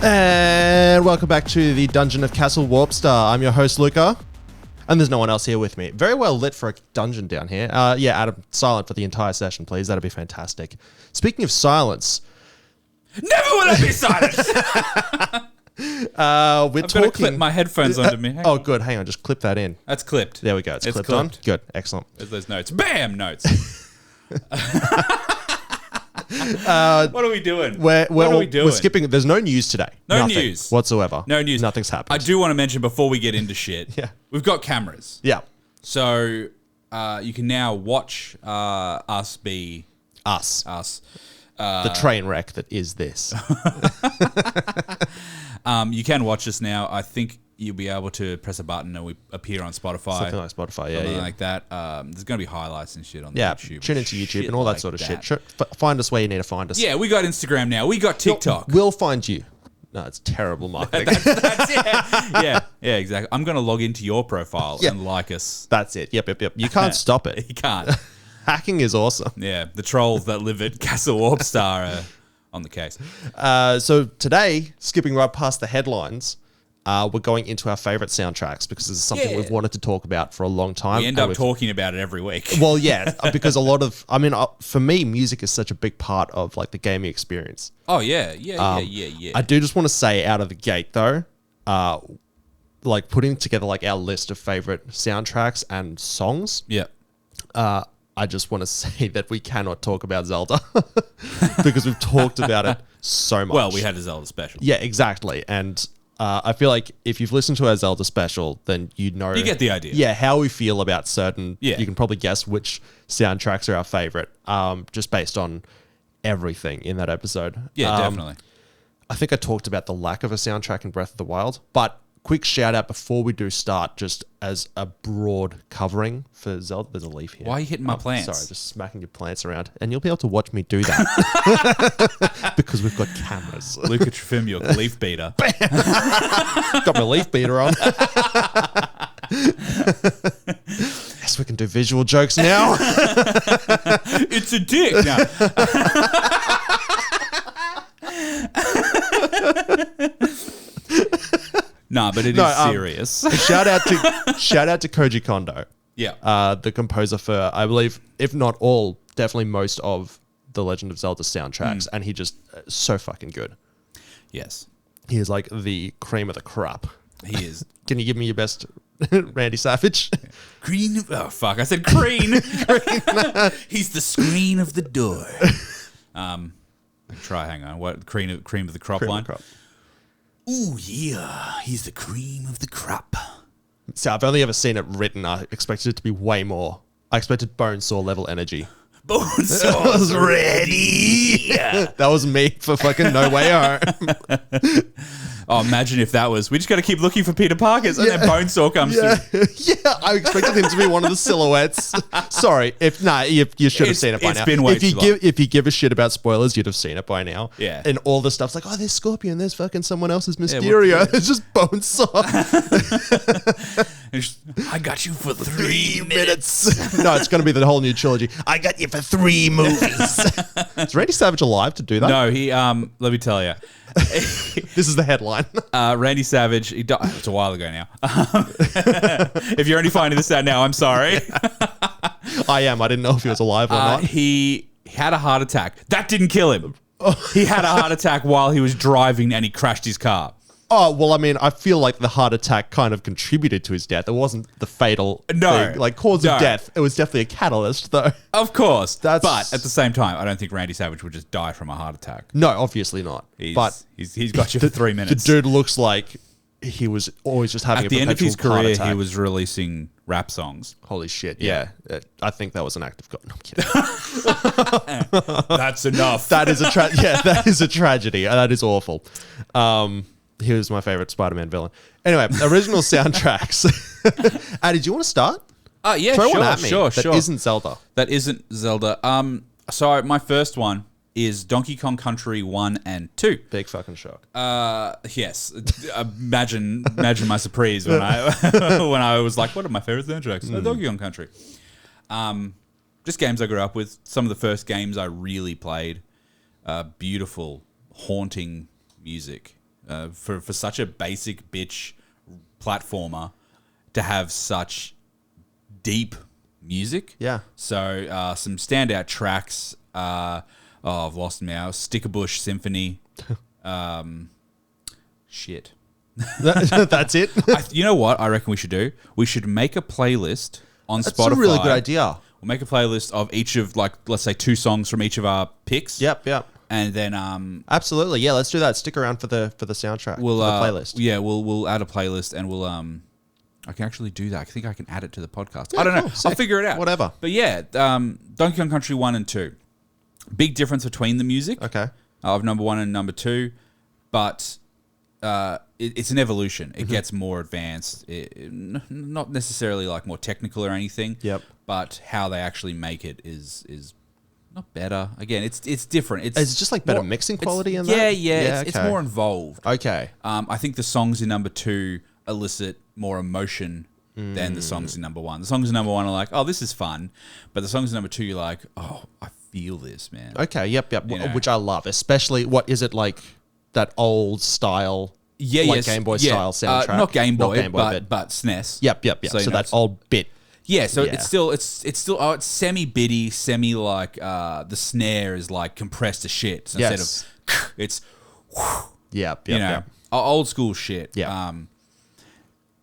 And welcome back to the Dungeon of Castle Warpstar. I'm your host, Luca, and there's no one else here with me. Very well lit for a dungeon down here. Yeah, Adam, silent for the entire session, please. That'd be fantastic. Speaking of silence... Never will I be silent! I've got to clip my headphones onto me. Oh, good. Hang on. Just clip that in. That's clipped. There we go. It's clipped on. Good. Excellent. There's those notes. Bam! Notes. What are we doing? We're skipping. There's no news today. Nothing news whatsoever. No news. Nothing's happened. I do want to mention before we get into shit. Yeah. We've got cameras. Yeah. So you can now watch us be us. The train wreck that is this. You can watch us now. I think you'll be able to press a button and we appear on Spotify. Something like Spotify, something like that. There's going to be highlights and shit on YouTube. Tune into YouTube and all that sort of shit. Find us where you need to find us. Yeah, we got Instagram now. We got TikTok. We'll find you. No, it's terrible marketing. That's it. Yeah, exactly. I'm going to log into your profile and like us. That's it. Yep. You can't stop it. You can't. Hacking is awesome. Yeah, the trolls that live at Castle Warpstar are on the case. So today, skipping right past the headlines, we're going into our favorite soundtracks because this is something we've wanted to talk about for a long time. We end up talking about it every week. Well, yeah, because for me, music is such a big part of like the gaming experience. Oh yeah. I do just want to say out of the gate though, like putting together like our list of favorite soundtracks and songs. Yeah. I just want to say that we cannot talk about Zelda because we've talked about it so much. Well, we had a Zelda special. Yeah, exactly. And I feel like if you've listened to our Zelda special, then you know... You get the idea. Yeah, how we feel about certain... Yeah. You can probably guess which soundtracks are our favorite, just based on everything in that episode. Yeah, definitely. I think I talked about the lack of a soundtrack in Breath of the Wild, but quick shout out before we do start, just as a broad covering for Zelda. There's a leaf here. Why are you hitting my plants? Sorry, just smacking your plants around. And you'll be able to watch me do that because we've got cameras. Luca Trifim, your leaf beater. Got my leaf beater on. Yes, we can do visual jokes now. It's a dick now. Nah, but it is serious. Shout out to Koji Kondo. Yeah. The composer for, I believe, if not all, definitely most of the Legend of Zelda soundtracks. And he just so fucking good. Yes. He is like the cream of the crop. He is. Can you give me your best Randy Savage? Green. Oh, fuck. I said green. He's the screen of the door. Try, hang on. What? Cream of the crop line? Ooh, yeah. He's the cream of the crop. So I've only ever seen it written. I expected it to be way more. I expected Bonesaw level energy. Bonesaw's ready. That was me for fucking No Way Home. Oh, imagine if that was... We just got to keep looking for Peter Parker's and then Bonesaw comes through. Yeah, I expected him to be one of the silhouettes. Sorry. You should have seen it by now. It's been way too long. If you give a shit about spoilers, you'd have seen it by now. Yeah. And all the stuff's like, oh, there's Scorpion, there's fucking someone else's Mysterio. It's just Bonesaw. I got you for 3 minutes. No, it's going to be the whole new trilogy. I got you for 3 movies. Is Randy Savage alive to do that? No, he, let me tell you. This is the headline. Randy Savage, he died. It's a while ago now. If you're only finding this out now, I'm sorry. I am. I didn't know if he was alive or not. He had a heart attack. That didn't kill him. He had a heart attack while he was driving and he crashed his car. Oh, well, I mean, I feel like the heart attack kind of contributed to his death. It wasn't the fatal thing. Like, cause of death. It was definitely a catalyst, though. Of course. But at the same time, I don't think Randy Savage would just die from a heart attack. No, obviously not. He's He's got you for 3 minutes. The dude looks like he was always just having At the end of his heart career, attack. He was releasing rap songs. Holy shit, yeah. I think that was an act of God. No, I'm kidding. That's enough. That is that is a tragedy. That is awful. He was my favorite Spider-Man villain. Anyway, original soundtracks. Addy, do you want to start? Yeah, Throw sure, one at me. sure. That isn't Zelda. That isn't Zelda. So my first one is Donkey Kong Country 1 and 2. Big fucking shock. Yes. Imagine my surprise when I was like, what are my favorite soundtracks? Donkey Kong Country. Just games I grew up with. Some of the first games I really played. Beautiful, haunting music. for such a basic bitch platformer to have such deep music. Yeah. So some standout tracks. I've lost them now. Stickerbush Symphony. Shit. That's it. You know what I reckon we should do? We should make a playlist on Spotify. That's a really good idea. We'll make a playlist of each of, like, let's say 2 songs from each of our picks. Yep. And then Absolutely. Yeah, let's do that. Stick around for the soundtrack. we'll for the playlist. Yeah, we'll add a playlist and we'll I can actually do that. I think I can add it to the podcast. Yeah, I don't know. cool. I'll Sick. figure it out. Whatever. But yeah, Donkey Kong Country 1 and 2. Big difference between the music. Okay. Of number 1 and number 2, but it's an evolution. It gets more advanced. Not necessarily like more technical or anything. Yep. But how they actually make it is not better. Again, it's different. It's just like better mixing quality in that. that? Yeah. It's okay. more involved. Okay. I think the songs in number 2 elicit more emotion than the songs in number 1. The songs in number 1 are like, oh, this is fun, but the songs in number 2, you're like, oh, I feel this, man. Okay. Yep. You know? Which I love, especially what is it like that old style? Like Game Boy style soundtrack. Not Game Boy, but but SNES. Yep. So you know, that old bit. Yeah, so it's still it's semi bitty, semi like the snare is like compressed to shit. So Yes. instead of it's Yep. old school shit. Yeah.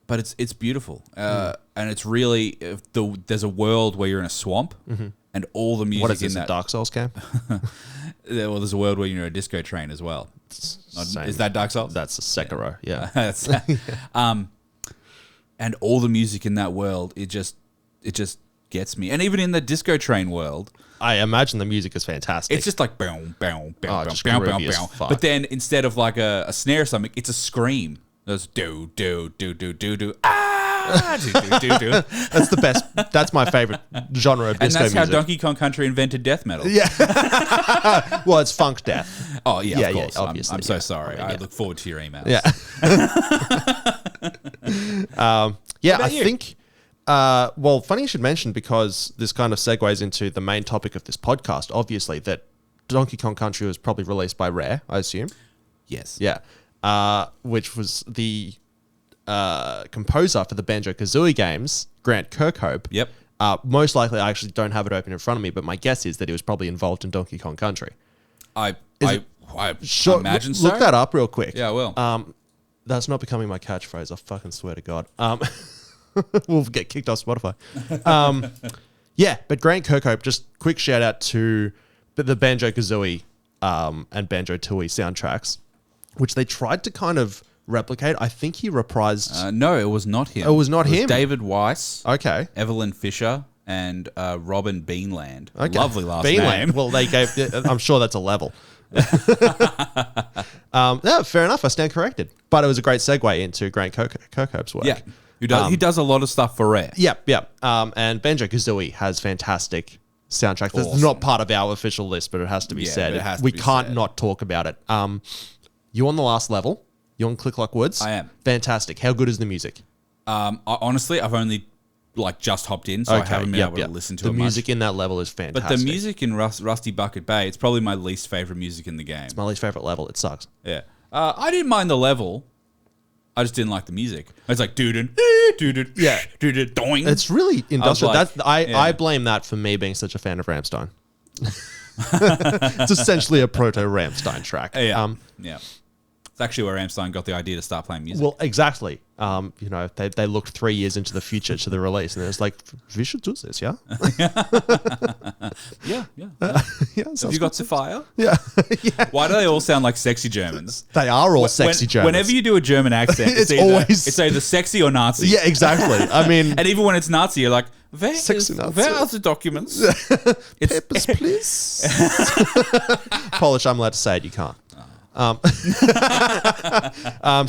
But it's beautiful, and it's really there's a world where you're in a swamp, and all the music What is in this, a that. Dark Souls game? Well, there's a world where you're in a disco train as well. Same. Is that Dark Souls? That's a Sekiro. Yeah. That's, and all the music in that world, it just gets me. And even in the disco train world, I imagine the music is fantastic. it's just like bow, bow, bow, just bow, bow, groovy as bow. fuck. But then instead of like a snare or something, it's a scream. There's do do do do do do do do do do. That's the best. That's my favorite genre of And disco that's how music. Donkey Kong Country invented death metal. Yeah. Well, it's funk death. Oh yeah, Yeah, of yeah, course. obviously, I'm so yeah. sorry. I mean, I look forward to your emails. Yeah. Yeah, I about you? think. Well, funny you should mention, because this kind of segues into the main topic of this podcast. Obviously, that Donkey Kong Country was probably released by Rare, I assume. Yes. Yeah. Which was the composer for the Banjo-Kazooie games, Grant Kirkhope. Yep. Most likely, I actually don't have it open in front of me, but my guess is that he was probably involved in Donkey Kong Country. I Sure, imagine so. Look that up real quick. Yeah, I will. That's not becoming my catchphrase. I fucking swear to God. We'll get kicked off Spotify. Yeah, but Grant Kirkhope, just quick shout out to the Banjo-Kazooie and Banjo-Tooie soundtracks, which they tried to kind of replicate. I think he reprised... No, it was not him. It was not him? David Weiss, Okay. Evelyn Fisher, and Robin Beanland. Okay. Lovely last Beanland. name. Well, they gave... I'm sure that's a level. Yeah, fair enough. I stand corrected. But it was a great segue into Grant Kirkhope's work. Yeah. He does a lot of stuff for Rare. Yep. And Banjo-Kazooie has fantastic soundtracks. That's Awesome. not part of our official list, but it has to be Yeah, said. but it has to We be can't said. not talk about it. You on the last level? You on Click Lock Woods? I am. Fantastic. How good is the music? Honestly, I've only just hopped in, so I haven't been able to listen to the it music much. in that level is fantastic. But the music in Rusty Bucket Bay, it's probably my least favorite music in the game. My least favorite level. It sucks. Yeah. I didn't mind the level. I just didn't like the music. It's like doodin, doodin, Yeah. doodin, doing. It's really industrial. like, I blame that for me being such a fan of Rammstein. It's essentially a proto Rammstein track. Yeah. Yeah. It's actually where Rammstein got the idea to start playing music. Well, exactly. They looked 3 years into the future to the release, and it's like, we should do this, yeah? Yeah. Yeah. Have you got the fire? Yeah. Why do they all sound like sexy Germans? They are all sexy Germans. Whenever you do a German accent, It's always- it's either sexy or Nazi. Yeah, exactly. I mean, And even when it's Nazi, you're like, Sexy Nazi. where are the documents? papers, please. Polish, I'm allowed to say it, you can't.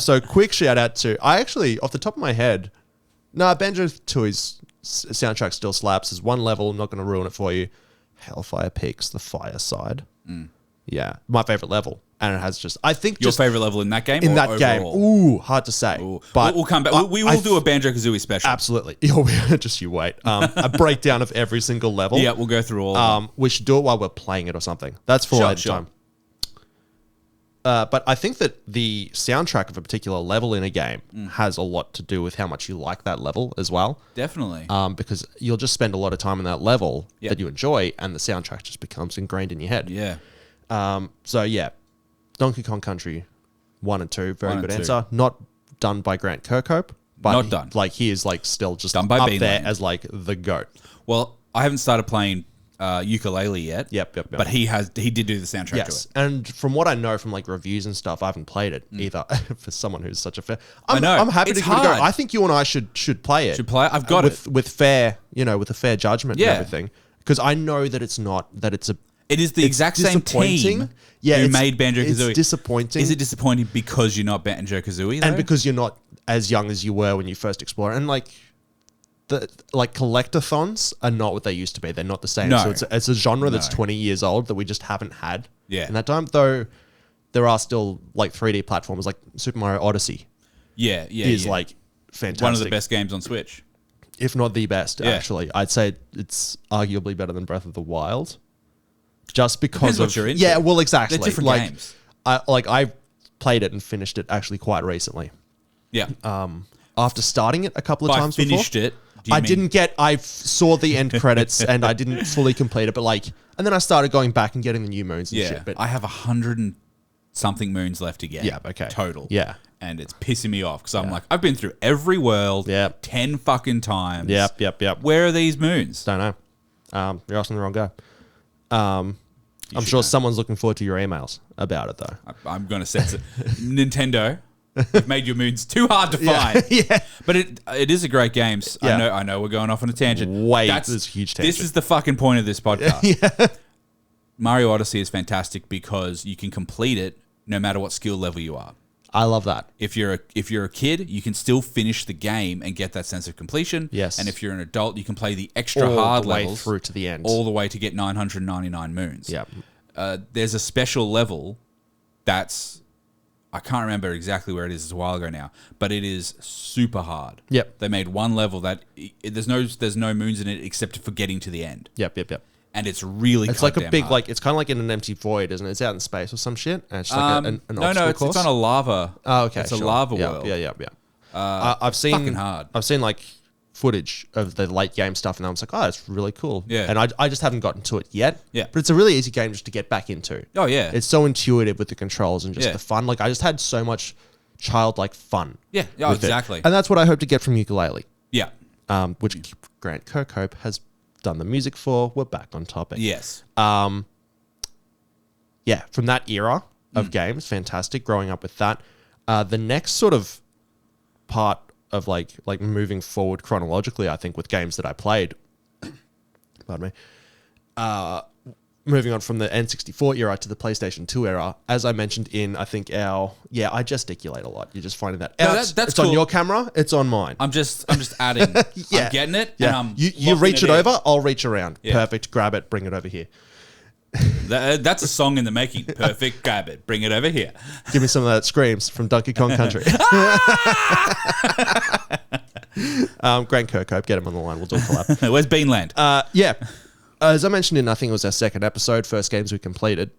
So quick shout out to, I actually, off the top of my head, Banjo-Tooie's soundtrack still slaps. There's one level, I'm not going to ruin it for you. Hellfire Peaks, the Fireside. Yeah, my favorite level. And it has just, I think Your just favorite level in that game? in or that overall? game. Ooh, hard to say. Ooh. But we'll come back. We will do a Banjo-Kazooie special. Absolutely. Just you wait. A breakdown of every single level. Yeah, we'll go through all of them. We should do it while we're playing it or something. That's for later time. But I think that the soundtrack of a particular level in a game has a lot to do with how much you like that level as well. Definitely. Because you'll just spend a lot of time in that level Yep. that you enjoy, and the soundtrack just becomes ingrained in your head. Yeah. So yeah, Donkey Kong Country 1 and 2, very 1 good and 2. answer. Not done by Grant Kirkhope, but Not done. Like he is like still just Done by up Beanland. there as like the GOAT. Well, I haven't started playing ukulele yet. Yep. But he did do the soundtrack Yes, to it. and from what I know from like reviews and stuff, I haven't played it either. For someone who's such a fan, I know. I'm happy It's to give it a go. hard. I think you and I should play it. Should play it? I've got with fair, with a fair judgment Yeah. and everything. Because I know that it's not that it's a. It is the it's exact same team who it's- made Banjo-Kazooie. It's disappointing. Is it disappointing because you're not Banjo-Kazooie, though? And because you're not as young as you were when you first explored, and like the collectathons are not what they used to be. They're not the same. No. So it's a genre that's No. 20 years old that we just haven't had Yeah. in that time. Though there are still like 3D platforms like Super Mario Odyssey yeah, is like fantastic. one of the best games on Switch. if not the best. Yeah. Actually, I'd say it's arguably better than Breath of the Wild, just because Depends of what you're into. yeah. Well, exactly. They're different like, games. I played it and finished it actually quite recently. Yeah. After starting it a couple of By times finished before. it, do you I mean- didn't get. I saw the end credits and I didn't fully complete it, but and then I started going back and getting the new moons and Yeah. shit. But I have 100 and something moons left to get. Yeah, okay. Total. Yeah. And it's pissing me off because I'm like, I've been through every world Yep. 10 fucking times. Yep. Where are these moons? Don't know. You're asking the wrong guy. I'm should sure know. someone's looking forward to your emails about it though. I'm going to censor Nintendo. You've made your moons too hard to find. Yeah. But it is a great game. Yeah. I know we're going off on a tangent. Wait, this is a huge This tangent. is the fucking point of this podcast. Mario Odyssey is fantastic because you can complete it no matter what skill level you are. I love that. If you're a kid, you can still finish the game and get that sense of completion. Yes. And if you're an adult, you can play the extra All hard the way levels through to the end. all the way to get 999 moons. Yeah. There's a special level that's I can't remember exactly where it is. It's a while ago now, but it is super hard. Yep. They made one level that there's no moons in it except for getting to the end, Yep. and it's really It's like a goddamn big, hard. it's kind of like in an empty void, isn't it? It's out in space or some shit. And it's like an no, obstacle it's course. on a lava. Oh, okay. It's a sure. lava Yeah, world. Yeah. I've seen fucking hard. I've seen like footage of the late game stuff, and I was like, oh, it's really cool. Yeah. And I just haven't gotten to it yet. Yeah. But it's a really easy game just to get back into. Oh yeah, It's so intuitive with the controls and just Yeah. the fun. Like I just had so much childlike fun. yeah, oh, with it. exactly. And that's what I hope to get from Ukulele, Yeah, which Grant Kirkhope has done the music for. We're back on topic. yes, Yeah, from that era Mm. of games, fantastic. Growing up with that, the next sort of part of like moving forward chronologically, I think with games that I played. Pardon me. Moving on from the N64 era to the PlayStation 2 era, as I mentioned in, I think I gesticulate a lot. You're just finding that No, out. that's it's cool. on your camera. It's on mine. I'm just adding. Yeah. I'm getting it. Yeah, And I'm you locking reach it in. over, I'll reach around. Yeah. Perfect. Grab it, bring it over here. That's a song in the making. Perfect. Grab it. Bring it over here. Give me some of that screams from Donkey Kong Country. Grant Kirkhope, get him on the line. We'll do a collab. Where's Beanland? Yeah. As I mentioned in, I think it was our second episode, first games we completed,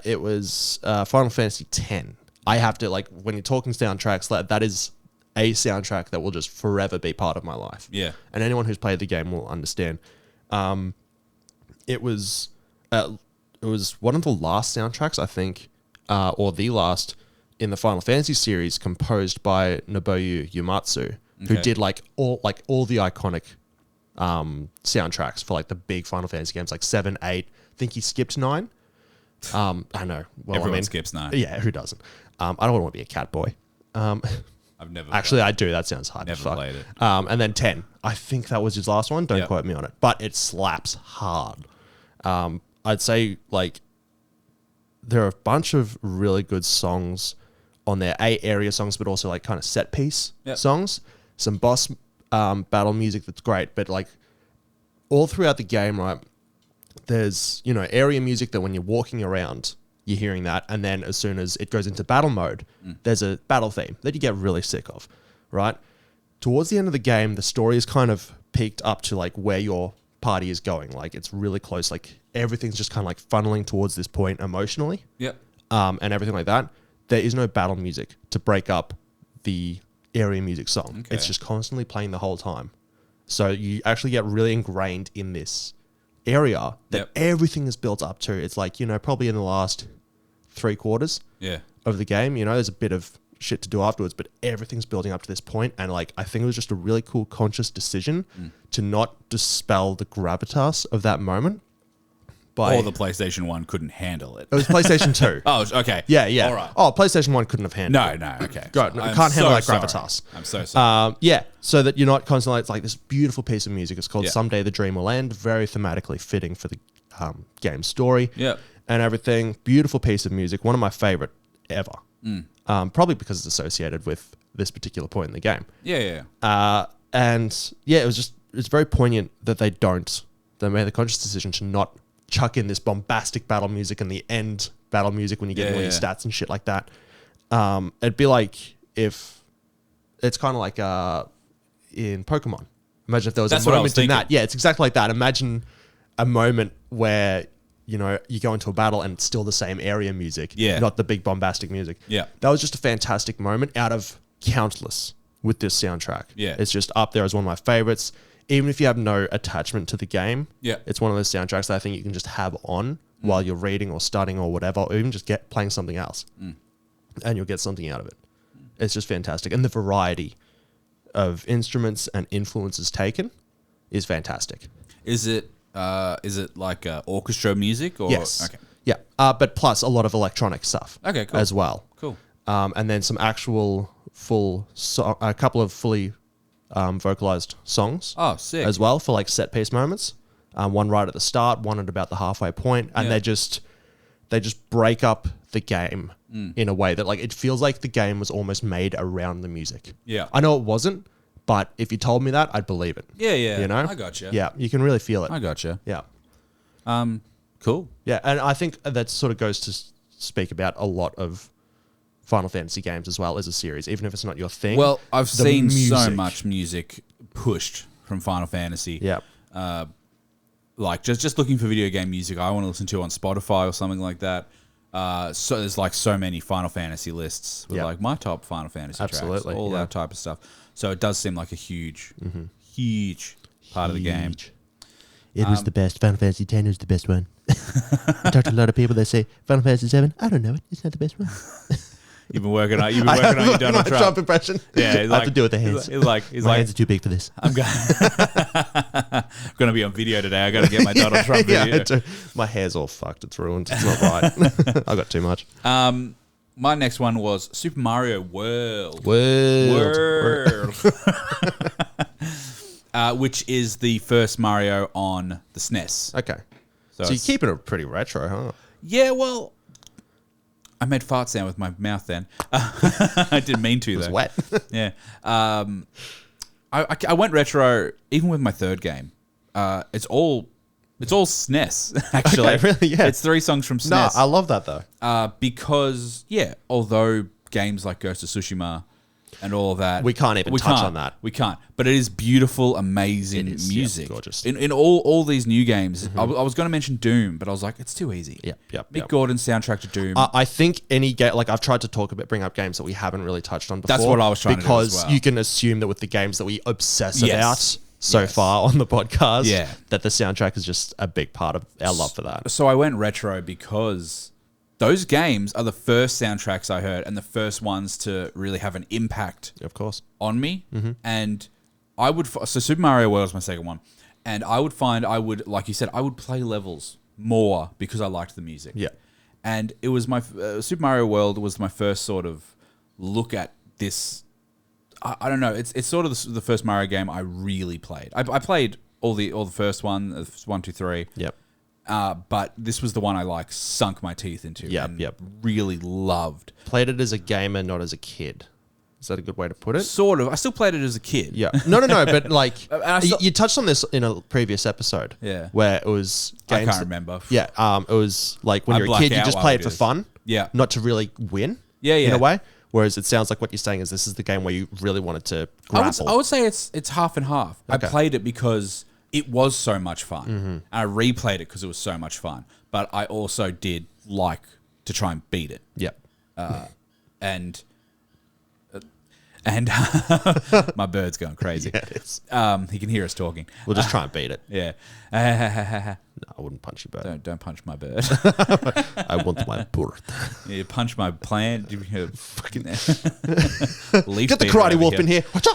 it was Final Fantasy X. I have to, when you're talking soundtracks, that is a soundtrack that will just forever be part of my life. Yeah. And anyone who's played the game will understand. It was one of the last soundtracks, I think, or the last in the Final Fantasy series, composed by Nobuo Uematsu, who Okay. did all the iconic soundtracks for the big Final Fantasy games, like 7, 8. I think he skipped 9. I know. Well, Everyone skips 9. Yeah, who doesn't? I don't want to be a cat boy. I've never Actually, I do. That sounds hard. Never as fuck. played it. And then 10. I think that was his last one. Don't Yep. quote me on it. But it slaps hard. I'd say, there are a bunch of really good songs on there. Area songs, but also, kind of set piece Yep. songs. Some boss battle music that's great. But, all throughout the game, right, there's, area music that when you're walking around, you're hearing that. And then as soon as it goes into battle mode, there's a battle theme that you get really sick of, right? Towards the end of the game, the story is kind of peaked up to where your party is going. It's really close. Everything's just kind of funneling towards this point emotionally. Yep. and everything like that, there is no battle music to break up the area music song. Okay. It's just constantly playing the whole time. So you actually get really ingrained in this area that everything is built up to. It's like, probably in the last 3/4 of the game, there's a bit of shit to do afterwards, but everything's building up to this point. And like, I think it was just a really cool conscious decision to not dispel the gravitas of that moment. Or the PlayStation 1 couldn't handle it. It was PlayStation 2. Oh, okay. Yeah. All right. Oh, PlayStation 1 couldn't have handled it. No, okay. God, no, can't handle that sorry. gravitas. I'm so sorry. So that you're not constantly, it's like this beautiful piece of music. It's called Yeah. Someday the Dream Will End, very thematically fitting for the game story and everything. Beautiful piece of music, one of my favorite ever. Probably because it's associated with this particular point in the game. It's very poignant that they made the conscious decision to not chuck in this bombastic battle music and the end battle music when you get all your stats and shit like that. It'd be like if it's kind of like in Pokemon. Imagine if there was a moment in that. Yeah, it's exactly like that. Imagine a moment where you go into a battle and it's still the same area music, not the big bombastic music. That was just a fantastic moment out of countless with this soundtrack. It's just up there as one of my favorites. Even if you have no attachment to the game, it's one of those soundtracks that I think you can just have on while you're reading or studying or whatever, or even just playing something else, and you'll get something out of it. It's just fantastic, and the variety of instruments and influences taken is fantastic. Is it like orchestra music? Or? Yes. Okay. Yeah, but plus a lot of electronic stuff. Okay, cool. As well. Cool. And then some actual a couple of fully vocalized songs. Oh, sick. As well for like set piece moments. One right at the start, one at about the halfway point, and they just break up the game in a way that like it feels like the game was almost made around the music. Yeah. I know it wasn't, but if you told me that, I'd believe it. Yeah. I gotcha. Yeah, you can really feel it. I gotcha. Yeah. Cool. Yeah, and I think that sort of goes to speak about a lot of Final Fantasy games as well as a series, even if it's not your thing. Well, I've seen so much music pushed from Final Fantasy. Yeah. Like just looking for video game music I want to listen to on Spotify or something like that. So there's like so many Final Fantasy lists with like my top Final Fantasy tracks, all that type of stuff. So it does seem like a huge part of the game. It was the best. Final Fantasy X was the best one. I talked to a lot of people that say Final Fantasy 7. I don't know it. It's not the best one. You've been working on your Donald Trump. Trump impression. Yeah, I have to do it with the hands. My hands are too big for this. I'm going to be on video today. I got to get my Donald Trump video. My hair's all fucked. It's ruined. It's not right. I got too much. My next one was Super Mario World. Which is the first Mario on the SNES. Okay. So you're keeping it pretty retro, huh? Yeah, well, I made fart sound with my mouth then. I didn't mean to, though. It was wet. Yeah. I went retro even with my third game. It's all SNES, actually. Okay, really? Yeah. It's 3 songs from SNES. No, I love that, though. Because, although games like Ghost of Tsushima and all of that... We can't even touch on that. We can't. But it is beautiful, amazing music. Yeah, gorgeous. In all these new games, I was going to mention Doom, but I was like, it's too easy. Yep. Gordon's soundtrack to Doom. I think any game... Like, I've tried to bring up games that we haven't really touched on before. That's what I was trying to do as well. Because you can assume that with the games that we obsess about so far on the podcast, that the soundtrack is just a big part of our love for that. So I went retro because... those games are the first soundtracks I heard and the first ones to really have an impact, of course, on me. And I would so Super Mario World was my second one, and I would find like you said, I would play levels more because I liked the music. Yeah, and it was my Super Mario World was my first sort of look at this. I don't know. It's sort of the first Mario game I really played. I played all the first one, 1, 2, 3. Yep. But this was the one I sunk my teeth into. Really loved. Played it as a gamer, not as a kid. Is that a good way to put it? Sort of. I still played it as a kid. Yeah. No. But like, you touched on this in a previous episode. Yeah. Where it was games. I can't remember. Yeah. It was like when you're a kid, you just play it for fun. Yeah. Not to really win. Yeah. In a way. Whereas it sounds like what you're saying is this is the game where you really wanted to grapple. I would say it's half and half. Okay. I played it because it was so much fun. And I replayed it because it was so much fun. But I also did like to try and beat it. Yep. And my bird's going crazy. Yeah, it is. He can hear us talking. We'll just try and beat it. Yeah. No, I wouldn't punch your bird. Don't punch my bird. I want my bird. You punch my plant. Fucking Get the karate wolf in here. Watch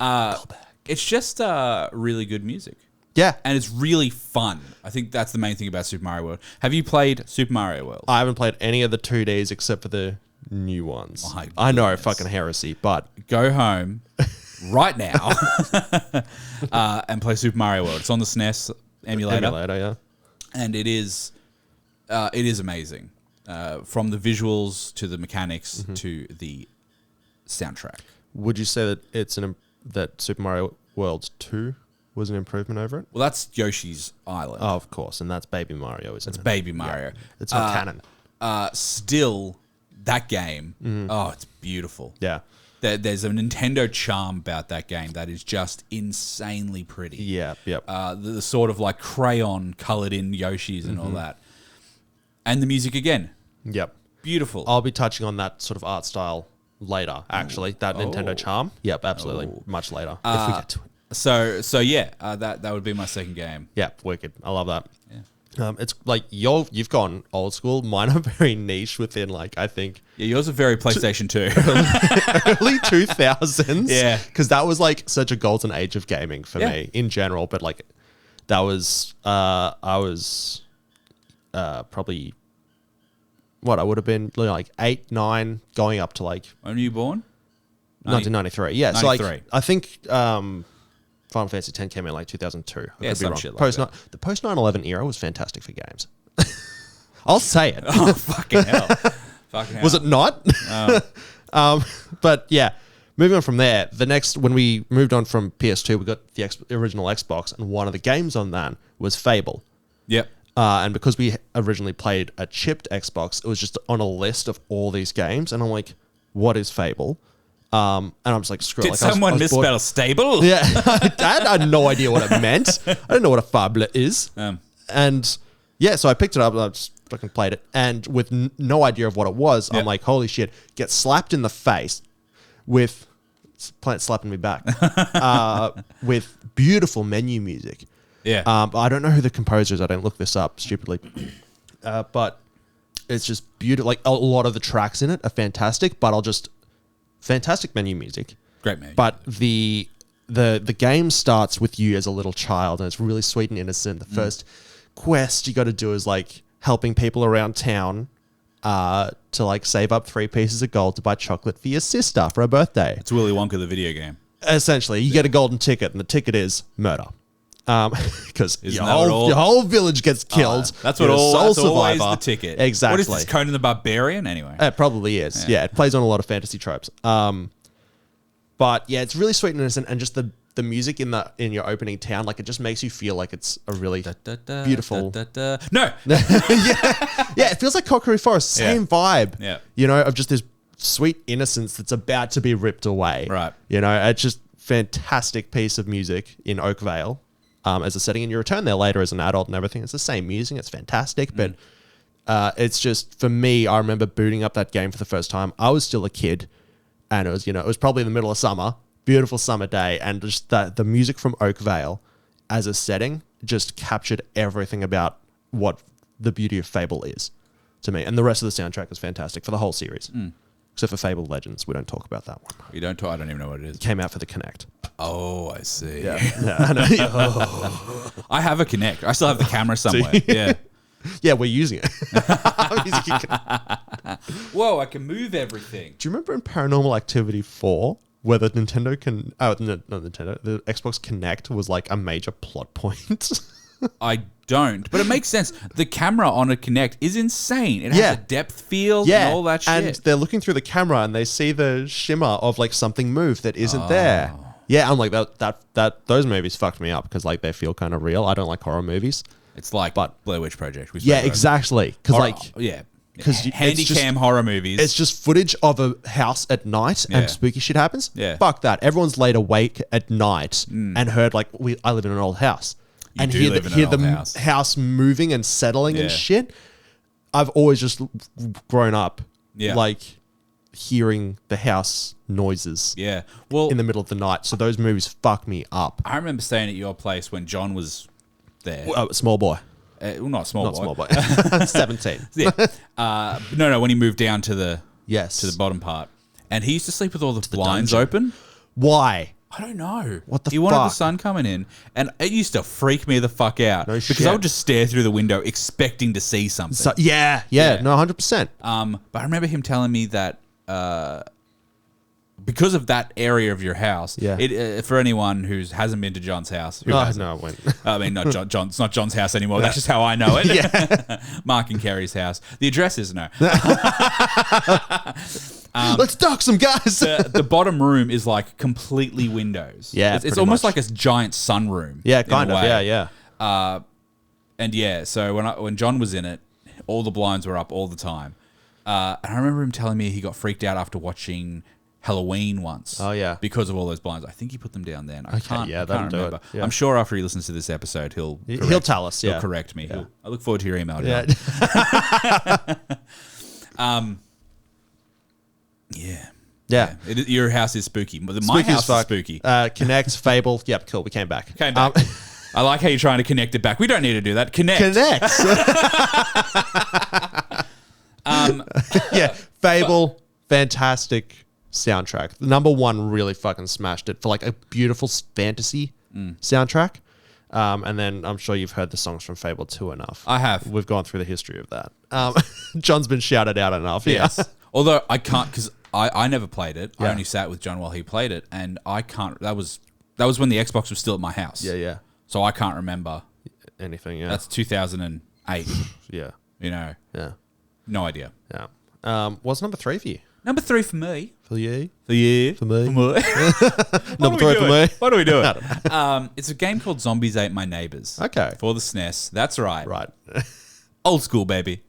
out. It's just really good music. Yeah. And it's really fun. I think that's the main thing about Super Mario World. Have you played Super Mario World? I haven't played any of the 2Ds except for the new ones. My I know, goodness. fucking heresy, but Go home right now and play Super Mario World. It's on the SNES emulator. yeah. And it is amazing. From the visuals to the mechanics to the soundtrack. Would you say that that Super Mario World 2 was an improvement over it? Well, that's Yoshi's Island. Oh, of course, and that's Baby Mario, isn't it? It's Baby Mario. Yeah. It's not canon. Still, that game, it's beautiful. Yeah. There's a Nintendo charm about that game that is just insanely pretty. Yeah, yep. The sort of like crayon colored in Yoshis and all that. And the music again. Yep. Beautiful. I'll be touching on that sort of art style later, actually. That Nintendo charm. Yep, absolutely. Much later, if we get to it. So yeah, that would be my second game. Yeah, wicked. I love that. Yeah. It's like you've gone old school. Mine are very niche within I think Yeah, yours are very PlayStation 2. early 2000s. Yeah. Because that was such a golden age of gaming for me in general. But that was, I was probably, I would have been 8, 9, going up to When were you born? 1993. Yeah. 93. So I think Final Fantasy X came in 2002. I Yeah, could be some wrong. shit like that. The post 9/11 era was fantastic for games. I'll say it. Oh, fucking hell. Fucking hell. Was it not? But yeah, moving on from there, when we moved on from PS2, we got the original Xbox, and one of the games on that was Fable. Yep. And because we originally played a chipped Xbox, it was just on a list of all these games, and I'm like, what is Fable? And I'm just screw it. Did someone misspell stable? Yeah, I had no idea what it meant. I don't know what a fable is. And yeah, so I picked it up and I just fucking played it. And with no idea of what it was, I'm like, holy shit, get slapped in the face with, plant slapping me back, with beautiful menu music. Yeah. I don't know who the composer is. I don't look this up stupidly. But it's just beautiful. A lot of the tracks in it are fantastic, but fantastic menu music. Great menu. But the game starts with you as a little child, and it's really sweet and innocent. The first quest you got to do is helping people around town to save up 3 pieces of gold to buy chocolate for your sister for her birthday. It's Willy Wonka, the video game. Essentially, you get a golden ticket, and the ticket is murder. Because your all? whole village gets killed. That's You're what a all. sole That's always survivor. the ticket. Exactly. What is this, Conan the Barbarian? Anyway, It probably is. Yeah, it plays on a lot of fantasy tropes. But yeah, it's really sweet and innocent, and just the music in your opening town, it just makes you feel like it's a really beautiful. No. Yeah, it feels like Kokiri Forest. Same vibe. Yeah. Of just this sweet innocence that's about to be ripped away. Right. It's just fantastic piece of music in Oakvale. As a setting, and you return there later as an adult and everything. It's the same music. It's fantastic, but it's just, for me, I remember booting up that game for the first time. I was still a kid, and it was probably in the middle of summer, beautiful summer day, and just the music from Oakvale as a setting just captured everything about what the beauty of Fable is to me. And the rest of the soundtrack is fantastic for the whole series. Except for Fable Legends. We don't talk about that one. We don't talk. I don't even know what it is. It came out for the Kinect. Oh, I see. Yeah. I know. I have a Kinect. I still have the camera somewhere. Yeah. Yeah, we're using it. Whoa, I can move everything. Do you remember in Paranormal Activity 4 where the Nintendo the Xbox Kinect was a major plot point? I don't, but it makes sense. The camera on a Kinect is insane. It has a depth field and all that shit. And they're looking through the camera and they see the shimmer of something move that isn't there. Yeah, I'm like that. Those movies fucked me up because they feel kind of real. I don't like horror movies. It's like Blair Witch Project. Yeah, exactly. Because handycam horror movies. It's just footage of a house at night and spooky shit happens. Yeah. Fuck that. Everyone's laid awake at night and heard I live in an old house. You do live in an old house. House moving and settling and shit. I've always just grown up Yeah. like hearing the house noises Yeah. Well, in the middle of the night. So those movies fuck me up. I remember staying at your place when John was there. Small boy. Well, not small Not boy. small boy. 17. Yeah. No, when he moved down to the Yes. to the bottom part. And he used to sleep with all the blinds dungeon. open. Why? I don't know. What the He wanted the fuck? sun coming in. And it used to freak me the fuck out. No because shit. I would just stare through the window expecting to see something. So, yeah, no, 100%. But I remember him telling me that because of that area of your house, Yeah. For anyone who hasn't been to John's house, who Oh, hasn't? no, I went. I mean, not John. It's not John's house anymore. That's just how I know it. Yeah. Mark and Kerry's house. The address is no. Let's dock some guys. The bottom room is like completely windows. Yeah, it's pretty almost much. like a giant sunroom. Yeah, in a kind of. way. Yeah. And yeah, so when John was in it, all the blinds were up all the time. And I remember him telling me he got freaked out after watching Halloween once. Oh, yeah. because of all those blinds. I think he put them down then. I can't that'll do it. remember. Yeah. I'm sure after he listens to this episode, he'll tell us. Yeah. He'll correct me. I look forward to your email. Yeah. John. Yeah. Yeah. Your house is spooky. My Spooky house as fuck. is spooky. Connect, Fable. Yep, cool. We came back. Came back. I like how you're trying to connect it back. We don't need to do that. Connect. Yeah, Fable, fantastic soundtrack. The number one really fucking smashed it for like a beautiful fantasy soundtrack. And then I'm sure you've heard the songs from Fable 2 enough. I have. We've gone through the history of that. John's been shouted out enough. Yes. Although I can't, because I never played it. Yeah. I only sat with John while he played it, and I can't. That was when the Xbox was still at my house. Yeah. So I can't remember. Anything, yeah. That's 2008. Yeah. You know, Yeah. no idea. Yeah. What's number 3 for you? Number 3 for me. For you? For you. For me? Number 3 for me? What are we doing? It's a game called Zombies Ate My Neighbors. Okay. For the SNES. That's right. Right. Old school, baby.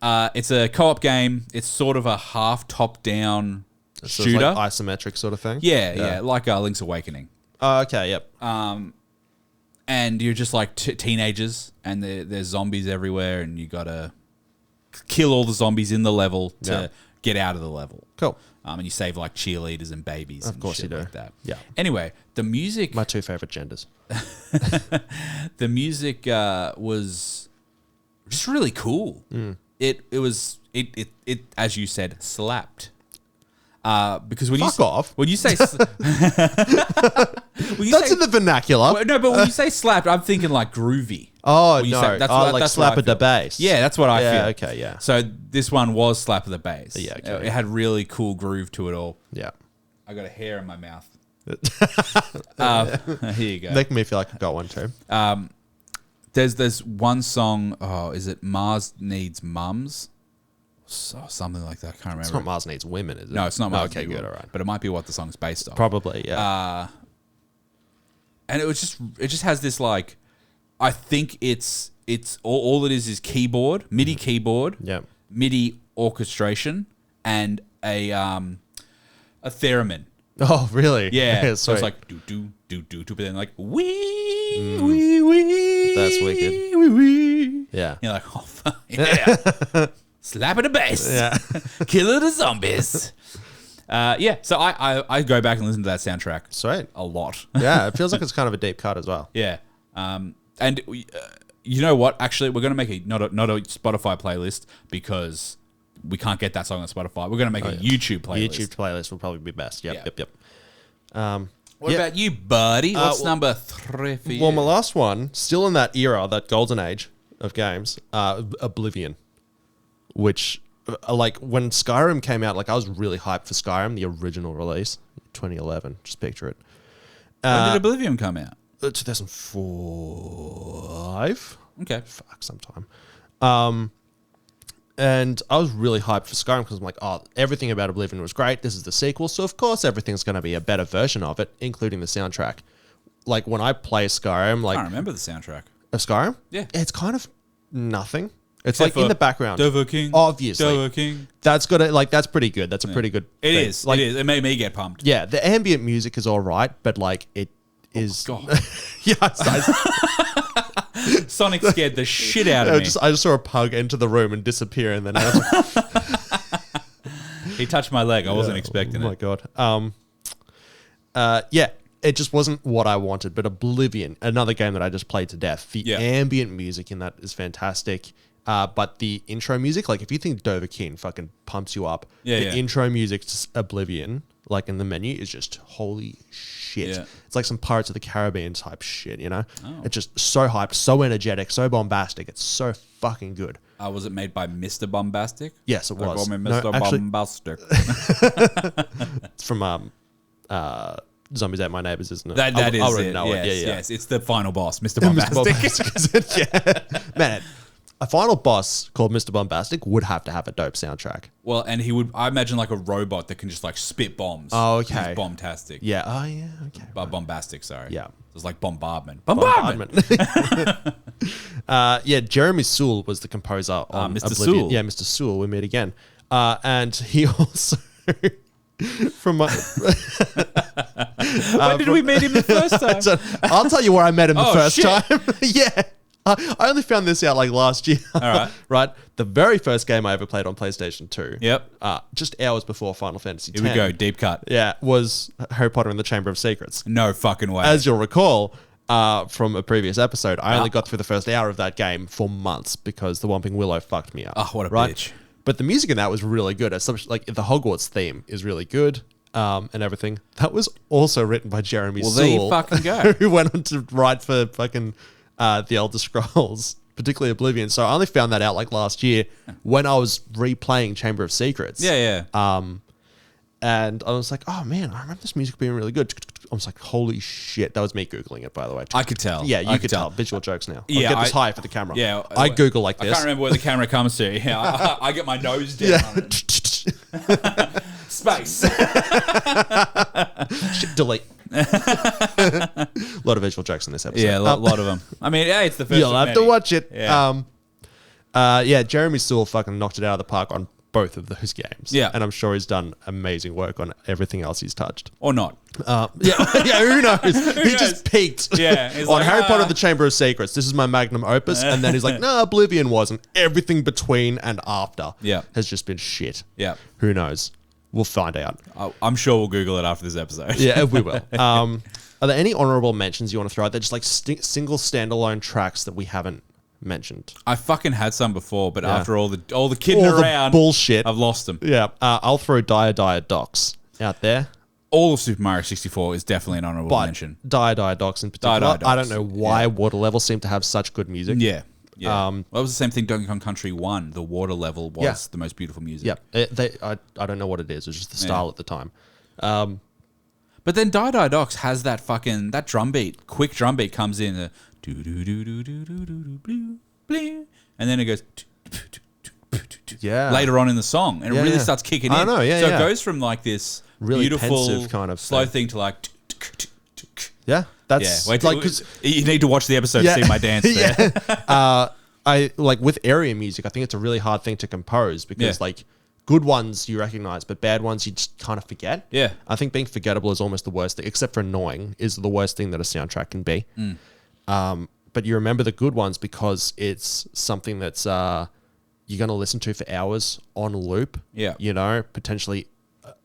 It's a co-op game. It's sort of a half top-down So shooter. it's like isometric sort of thing? Yeah, like Link's Awakening. Oh, okay, yep. And you're just like teenagers, and there's zombies everywhere, and you gotta kill all the zombies in the level to get out of the level. Cool. And you save like cheerleaders and babies. Of and course shit you do. like that. Yeah. Anyway, the music. My 2 favorite genders. The music was just really cool. It was as you said, slapped. Because when Fuck off. When you say That's in the vernacular. no, but when you say slapped, I'm thinking like groovy. Oh, When you no. say- that's Oh, what- like that's slap what I of the feel. bass. Yeah, that's what I Yeah, feel. okay, yeah. So this one was slap of the bass. Yeah, okay. It had really cool groove to it all. Yeah. I got a hair in my mouth. Here you go. Making me feel like I've got one too. There's one song. Oh, is it Mars Needs Mums? So, something like that. I can't remember. It's not Mars Needs Women, is it? No, it's not Mars Okay, Needs good, Women, all right. But it might be what the song's based on. Probably, yeah. And it just has this like, I think it's all it is keyboard, MIDI keyboard, Yeah. MIDI orchestration, and a theremin. Oh, really? Yeah, so sweet. it's like do, but then like wee. That's wicked. Wee. Yeah. You're like, oh fuck yeah, slap at the bass, Yeah. kill the zombies. Yeah, so I go back and listen to that soundtrack Sweet. a lot. Yeah, it feels like it's kind of a deep cut as well. Yeah. And you know what? Actually, we're going to make not a Spotify playlist because we can't get that song on Spotify. We're going to make a YouTube playlist. YouTube playlist will probably be best. Yep, Yeah. yep. What Yeah. about you, buddy? What's well- number 3 for you? Well, my last one, still in that era, that golden age of games, Oblivion, which, like, when Skyrim came out, like, I was really hyped for Skyrim, the original release, 2011. Just picture it. When did Oblivion come out? 2005. Okay. Fuck, sometime. And I was really hyped for Skyrim because I'm like, oh, everything about Oblivion was great. This is the sequel, so of course everything's going to be a better version of it, including the soundtrack. Like when I play Skyrim, I like can't remember the soundtrack. of Skyrim, Yeah. it's kind of nothing. It's Except like in for the background. Dover King. Obviously. Dover King. That's got it. Like that's pretty good. That's a pretty good. It thing. is. Like, It is. It made me get pumped. yeah, the ambient music is all right, but like it is. God. Yeah, Sonic scared the shit out of me. I just saw a pug enter the room and disappear, and then I was like, he touched my leg. I wasn't expecting it. Oh my god. Yeah, it just wasn't what I wanted. But Oblivion, another game that I just played to death. The ambient music in that is fantastic. But the intro music, like if you think Dovahkiin fucking pumps you up, the intro music to Oblivion, like in the menu, is just holy shit. Yeah. It's like some Pirates of the Caribbean type shit, you know? Oh. It's just so hyped, so energetic, so bombastic. It's so fucking good. Was it made by Mr. Bombastic? Yes, it was. Mr. Bombastic. It's from Zombies Ate My Neighbors, isn't it? That is I'll it. know it. Yeah. Yes, it's the final boss, Mr. Bombastic. Yeah. Man, a final boss called Mr. Bombastic would have to have a dope soundtrack. Well, and he would, I imagine, like a robot that can just like spit bombs. Oh, okay. He's bombastic. Yeah. Oh, yeah. Okay. Bombastic, sorry. Yeah. It's like bombardment. Yeah, Jeremy Sewell was the composer on Mr. Oblivion. Sewell. Yeah, Mr. Sewell. We meet again. And he also... from my... When did we meet him the first time? I'll tell you where I met him the first shit. time. Yeah. I only found this out like last year. All right. Right? The very first game I ever played on PlayStation 2. Yep. Just hours before Final Fantasy X. Here we go. Deep cut. Yeah, was Harry Potter and the Chamber of Secrets. No fucking way. As you'll recall from a previous episode, I only got through the first hour of that game for months because the Whomping Willow fucked me up. Oh, what a bitch. But the music in that was really good. Like the Hogwarts theme is really good. And everything. That was also written by Jeremy Sewell. There you fucking go. Who went on to write for fucking The Elder Scrolls, particularly Oblivion. So I only found that out like last year when I was replaying Chamber of Secrets. Yeah. And I was like, oh man, I remember this music being really good. I was like, holy shit. That was me Googling it, by the way. I could tell. Yeah, you could tell. Visual jokes now. Yeah, I'll get this high for the camera. Yeah. I Google like this. I can't remember where the camera comes to. Yeah, I get my nose down on it. Space. Shit, delete. A lot of visual jokes in this episode. Yeah, a lot of them. I mean, yeah, it's the first. You'll have to watch it. Yeah. Jeremy Sewell fucking knocked it out of the park on both of those games. Yeah. And I'm sure he's done amazing work on everything else he's touched. Or not. Yeah, who knows? He just peaked on like, Harry Potter and the Chamber of Secrets. This is my magnum opus. And then he's like, no, Oblivion wasn't. Everything between and after has just been shit. Yeah. Who knows? We'll find out. I'm sure we'll Google it after this episode. Yeah, we will. Are there any honorable mentions you want to throw out? They're just like single standalone tracks that we haven't mentioned. I fucking had some before, but after all the kidding around, the bullshit, I've lost them. Yeah, I'll throw Dire Docs out there. All of Super Mario 64 is definitely an honorable mention. Dire Docs in particular. Dire Docs. I don't know why water levels seem to have such good music. Yeah. Yeah, well, it was the same thing. Donkey Kong Country 1, the water level was the most beautiful music. Yeah, I don't know what it is. It's just the style at the time. But then Die Docs has that fucking drum beat, quick drum beat comes in, and then it goes later on in the song, and it really starts kicking in. I know, so it goes from like this really beautiful pensive kind of slow thing to like. Yeah, that's like because you need to watch the episode to see my dance there. I like with area music. I think it's a really hard thing to compose because like good ones you recognize, but bad ones you just kind of forget. Yeah, I think being forgettable is almost the worst thing, except for annoying is the worst thing that a soundtrack can be. But you remember the good ones because it's something that's you're going to listen to for hours on loop. Yeah, you know, potentially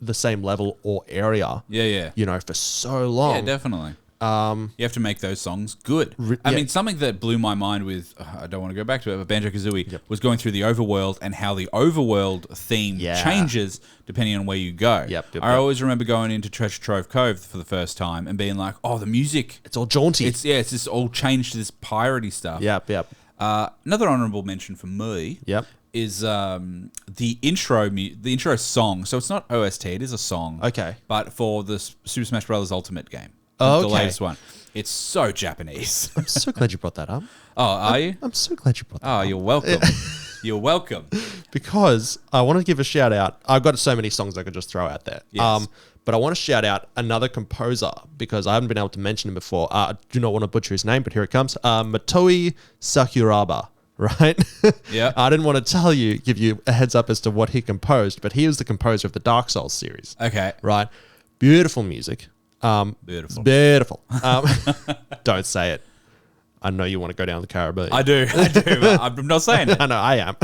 the same level or area. Yeah. You know, for so long. Yeah, definitely. You have to make those songs good. I mean, something that blew my mind with, I don't want to go back to it, but Banjo-Kazooie was going through the overworld and how the overworld theme changes depending on where you go. I always remember going into Treasure Trove Cove for the first time and being like, oh, the music. It's all jaunty. It's just all changed to this piratey stuff. Another honorable mention for me is the intro song. So it's not OST, it is a song. Okay. But for the Super Smash Bros. Ultimate game. Oh, the latest one. It's so Japanese. I'm so glad you brought that up. Oh, are you? I'm so glad you brought that up. Oh, you're welcome. You're welcome. Because I want to give a shout out. I've got so many songs I could just throw out there. Yes. But I want to shout out another composer because I haven't been able to mention him before. I do not want to butcher his name, but here it comes. Motoi Sakuraba. Right? Yeah. I didn't want to give you a heads up as to what he composed, but he was the composer of the Dark Souls series. Okay. Right? Beautiful music. Beautiful. Don't say it. I know you want to go down the Caribbean. I do. But I'm not saying it. I know, I am.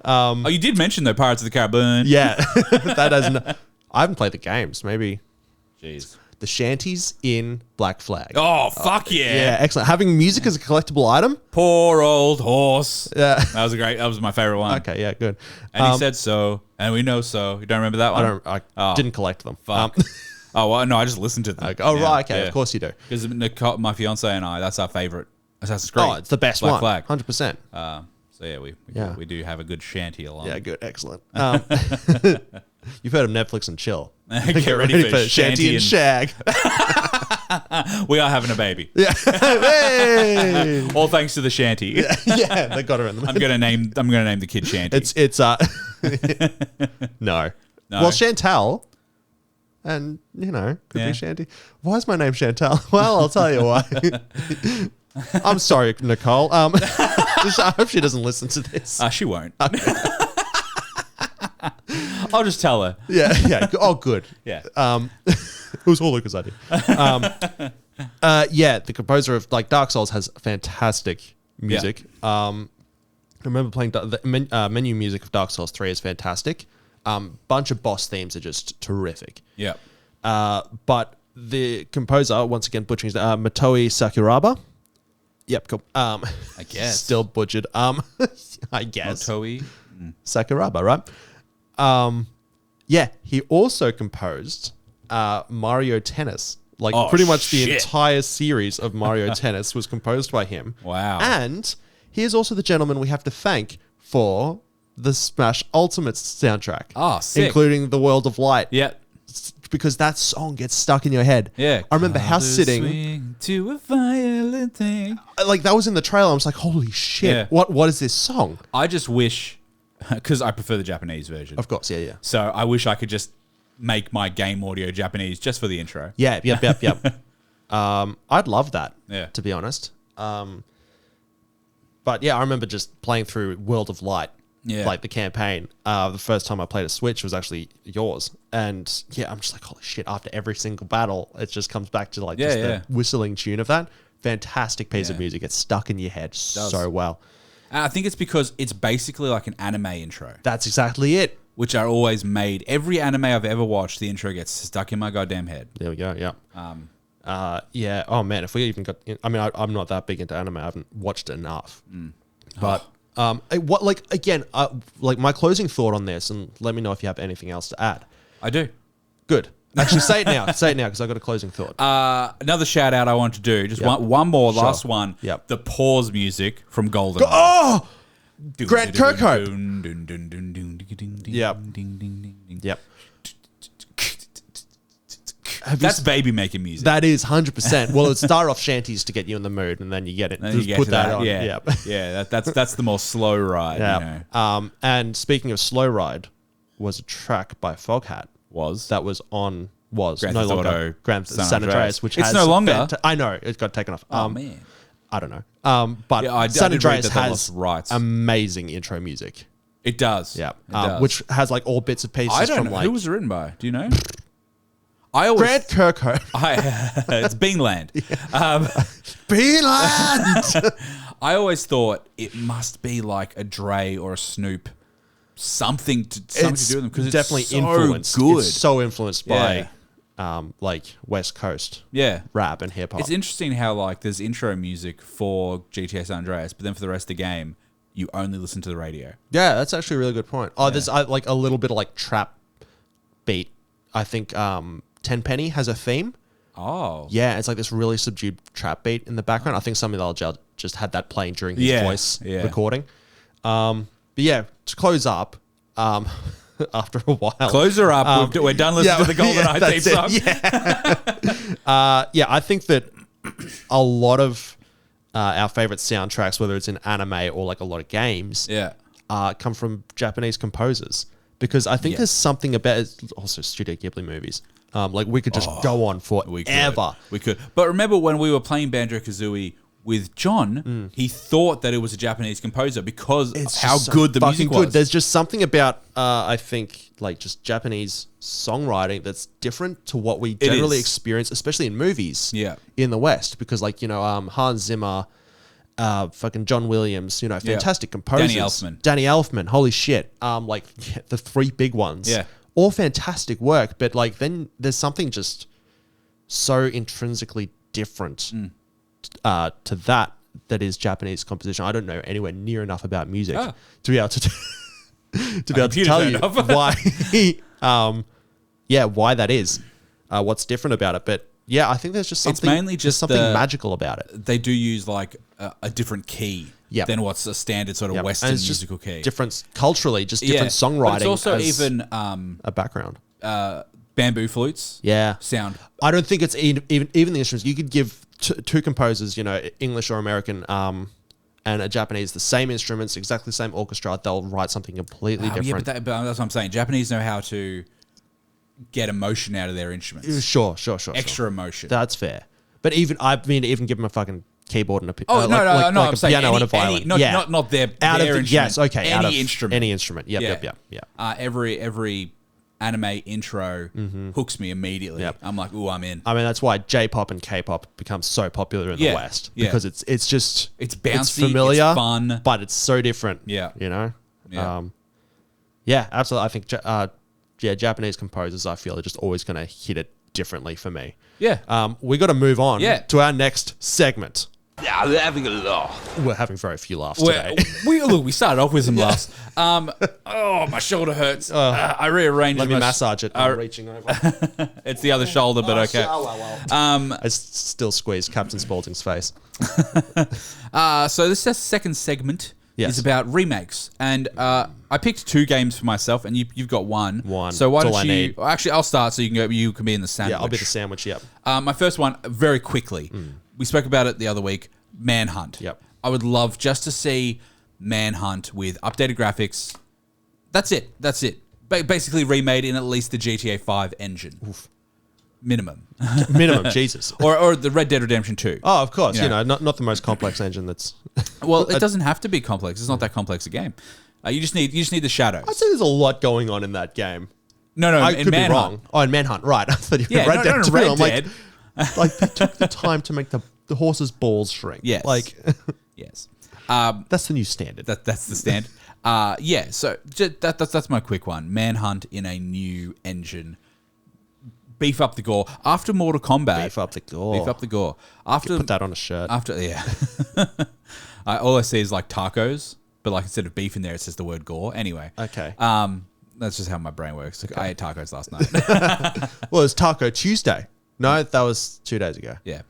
Oh, you did mention though Pirates of the Caribbean. Yeah, that has. I haven't played the games. Maybe. Jeez. The shanties in Black Flag. Oh, fuck yeah. Yeah, excellent. Having music as a collectible item. Poor old horse. Yeah. That was my favorite one. Okay, yeah, good. And he said so, and we know so. You don't remember that one? I didn't collect them. Fuck. Oh, well, no, I just listened to them. Okay. Oh, right, okay, of course you do. Because my fiance and I, that's our favorite Assassin's Creed. Oh, it's the best Black one. Flag. 100%. So yeah, we do have a good shanty along. Yeah, good, excellent. You've heard of Netflix and chill. Get ready for Shanty and Shag. We are having a baby. Yeah. Hey! All thanks to the shanty. Yeah, they got her in the I'm gonna name the kid Shanty. It's no. Well, Chantal, and could be Shanty. Why is my name Chantal? Well, I'll tell you why. I'm sorry, Nicole. I hope she doesn't listen to this. She won't. I'll just tell her. Yeah. Oh, good. Yeah. It was all Luca's idea. Yeah, the composer of Dark Souls has fantastic music. Yeah. I remember playing the menu music of Dark Souls 3 is fantastic. Bunch of boss themes are just terrific. Yeah. But the composer, once again, butchering Motoi Sakuraba. Yep, cool. I guess. Still butchered. I guess. Motoi Sakuraba, right? Yeah, he also composed Mario Tennis. Pretty much the entire series of Mario Tennis was composed by him. Wow. And he is also the gentleman we have to thank for the Smash Ultimate soundtrack. Oh, sick. Including the World of Light. Yeah. Because that song gets stuck in your head. Yeah. I remember house sitting. Swing to a violent thing. That was in the trailer. I was like, holy shit. Yeah. What is this song? I just wish, because I prefer the Japanese version. Of course, yeah. So I wish I could just make my game audio Japanese just for the intro. Yeah, yep. I'd love that, to be honest. But yeah, I remember just playing through World of Light, the campaign. The first time I played a Switch was actually yours. And yeah, I'm just like, holy shit, after every single battle, it just comes back to the whistling tune of that. Fantastic piece of music. It's stuck in your head so well. And I think it's because it's basically like an anime intro. That's exactly it. Which are always made. Every anime I've ever watched, the intro gets stuck in my goddamn head. There we go, yeah. Yeah, oh man, if we even got... I'm not that big into anime. I haven't watched enough. But... my closing thought on this, and let me know if you have anything else to add. I do. Good. Actually, say it now. Because I've got a closing thought. Another shout out I want to do. Just one more, last one. Yep. The pause music from Golden. Oh! Grant Kirkhope. Yep. That's baby making music. That is 100%. Well, it's start off shanties to get you in the mood, and then you get it. Just put that on. Yeah, yeah. That's the more slow ride. Yeah. And speaking of slow ride, was a track by Foghat. That was on Grand no Theft longer Auto Grand San Andreas, which it's has no longer. I know it got taken off. Oh man, I don't know. But San Andreas has amazing intro music. It does. Yeah, which has all bits and pieces. I don't know who was it written by. Do you know? Grant Kirkhope. It's Beanland. Beanland. I always thought it must be like a Dre or a Snoop. Something to do with them because it's definitely so influenced. Good. It's so influenced by West Coast rap and hip hop. It's interesting how there's intro music for GTA San Andreas, but then for the rest of the game, you only listen to the radio. Yeah, that's actually a really good point. There's a little bit of trap beat. I think Tenpenny has a theme. Oh. Yeah, it's this really subdued trap beat in the background. I think Samuel L. Jackson just had that playing during his voice recording. But yeah, to close up, after a while. Close her up. We're done listening to the GoldenEye theme song. I think that a lot of our favorite soundtracks, whether it's in anime or a lot of games, come from Japanese composers. Because I think there's something about also Studio Ghibli movies. We could just go on forever. We could. But remember when we were playing Banjo-Kazooie with John, he thought that it was a Japanese composer because of how good the music was. There's just something about, I think, just Japanese songwriting that's different to what we generally experience, especially in movies in the West. Because, Hans Zimmer fucking John Williams, fantastic composers. Danny Elfman, holy shit. The three big ones. Yeah. All fantastic work, but like then there's something just so intrinsically different to that is Japanese composition. I don't know anywhere near enough about music to be able to tell you why that is, what's different about it. But yeah, I think there's just something. It's mainly just something magical about it. They do use like a different key than what's a standard sort of Western musical key. Different culturally, just different songwriting. But it's also even a background. Bamboo flutes. Sound. I don't think it's even the instruments. You could give two composers, English or American, and a Japanese, the same instruments, exactly the same orchestra. They'll write something completely different. Yeah, but that's what I'm saying. Japanese know how to get emotion out of their instruments. Sure. Extra emotion. That's fair. But even give them a fucking keyboard and a I'm saying piano and a violin. Not their instrument. Yes, okay. Any instrument. Any instrument. Yep. Every anime intro hooks me immediately. Yep. I'm like, ooh, I'm in. I mean, that's why J-pop and K-pop become so popular in the West because it's bouncy, it's familiar, it's fun, but it's so different. Yeah, absolutely. I think Japanese composers, I feel, are just always going to hit it differently for me. Yeah. We got to move on to our next segment. Yeah, we're having a laugh. We're having very few laughs today. We started off with some laughs. My shoulder hurts. I rearranged. Let me massage it. I'm reaching over. It's the other shoulder, but okay. I still squeeze Captain Spaulding's face. So this second segment is about remakes, and I picked two games for myself, and you've got one. So why don't you? Actually, I'll start so you can go. You can be in the sandwich. Yeah, I'll be the sandwich. Yep. My first one, very quickly. We spoke about it the other week. Manhunt. Yep. I would love just to see Manhunt with updated graphics. That's it. Basically remade in at least the GTA 5 engine. Oof. Minimum, Jesus. Or the Red Dead Redemption 2. Oh, of course. Not the most complex engine that's... Well, it doesn't have to be complex. It's not that complex a game. You just need the shadows. I'd say there's a lot going on in that game. No, I could be wrong. Oh, in Manhunt, right. I thought you Red Dead 2. Red Dead. Like they took the time to make the horse's balls shrink. Yes. Yes. That's the new standard. That's the standard. So that's my quick one. Manhunt in a new engine. Beef up the gore. After Mortal Kombat. Beef up the gore. After put that on a shirt. All I see is like tacos, but like instead of beef in there, it says the word gore. Anyway. Okay. That's just how my brain works. Okay. I ate tacos last night. Well, it was Taco Tuesday. No, that was 2 days ago. Yeah.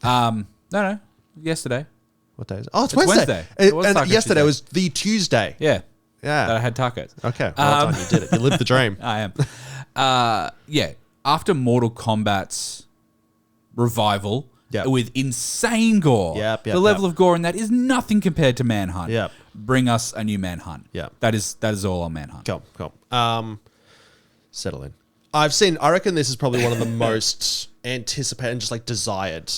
No. Yesterday. What day is it? Oh, it's Wednesday. And yesterday was the Tuesday. Yeah. Yeah. That I had tacos. Okay. Well done. You did it. You lived the dream. I am. After Mortal Kombat's revival with insane gore, the level of gore in that is nothing compared to Manhunt. Yep. Bring us a new Manhunt. Yeah. That is all on Manhunt. Cool. Settle in. I reckon this is probably one of the most anticipated and just like desired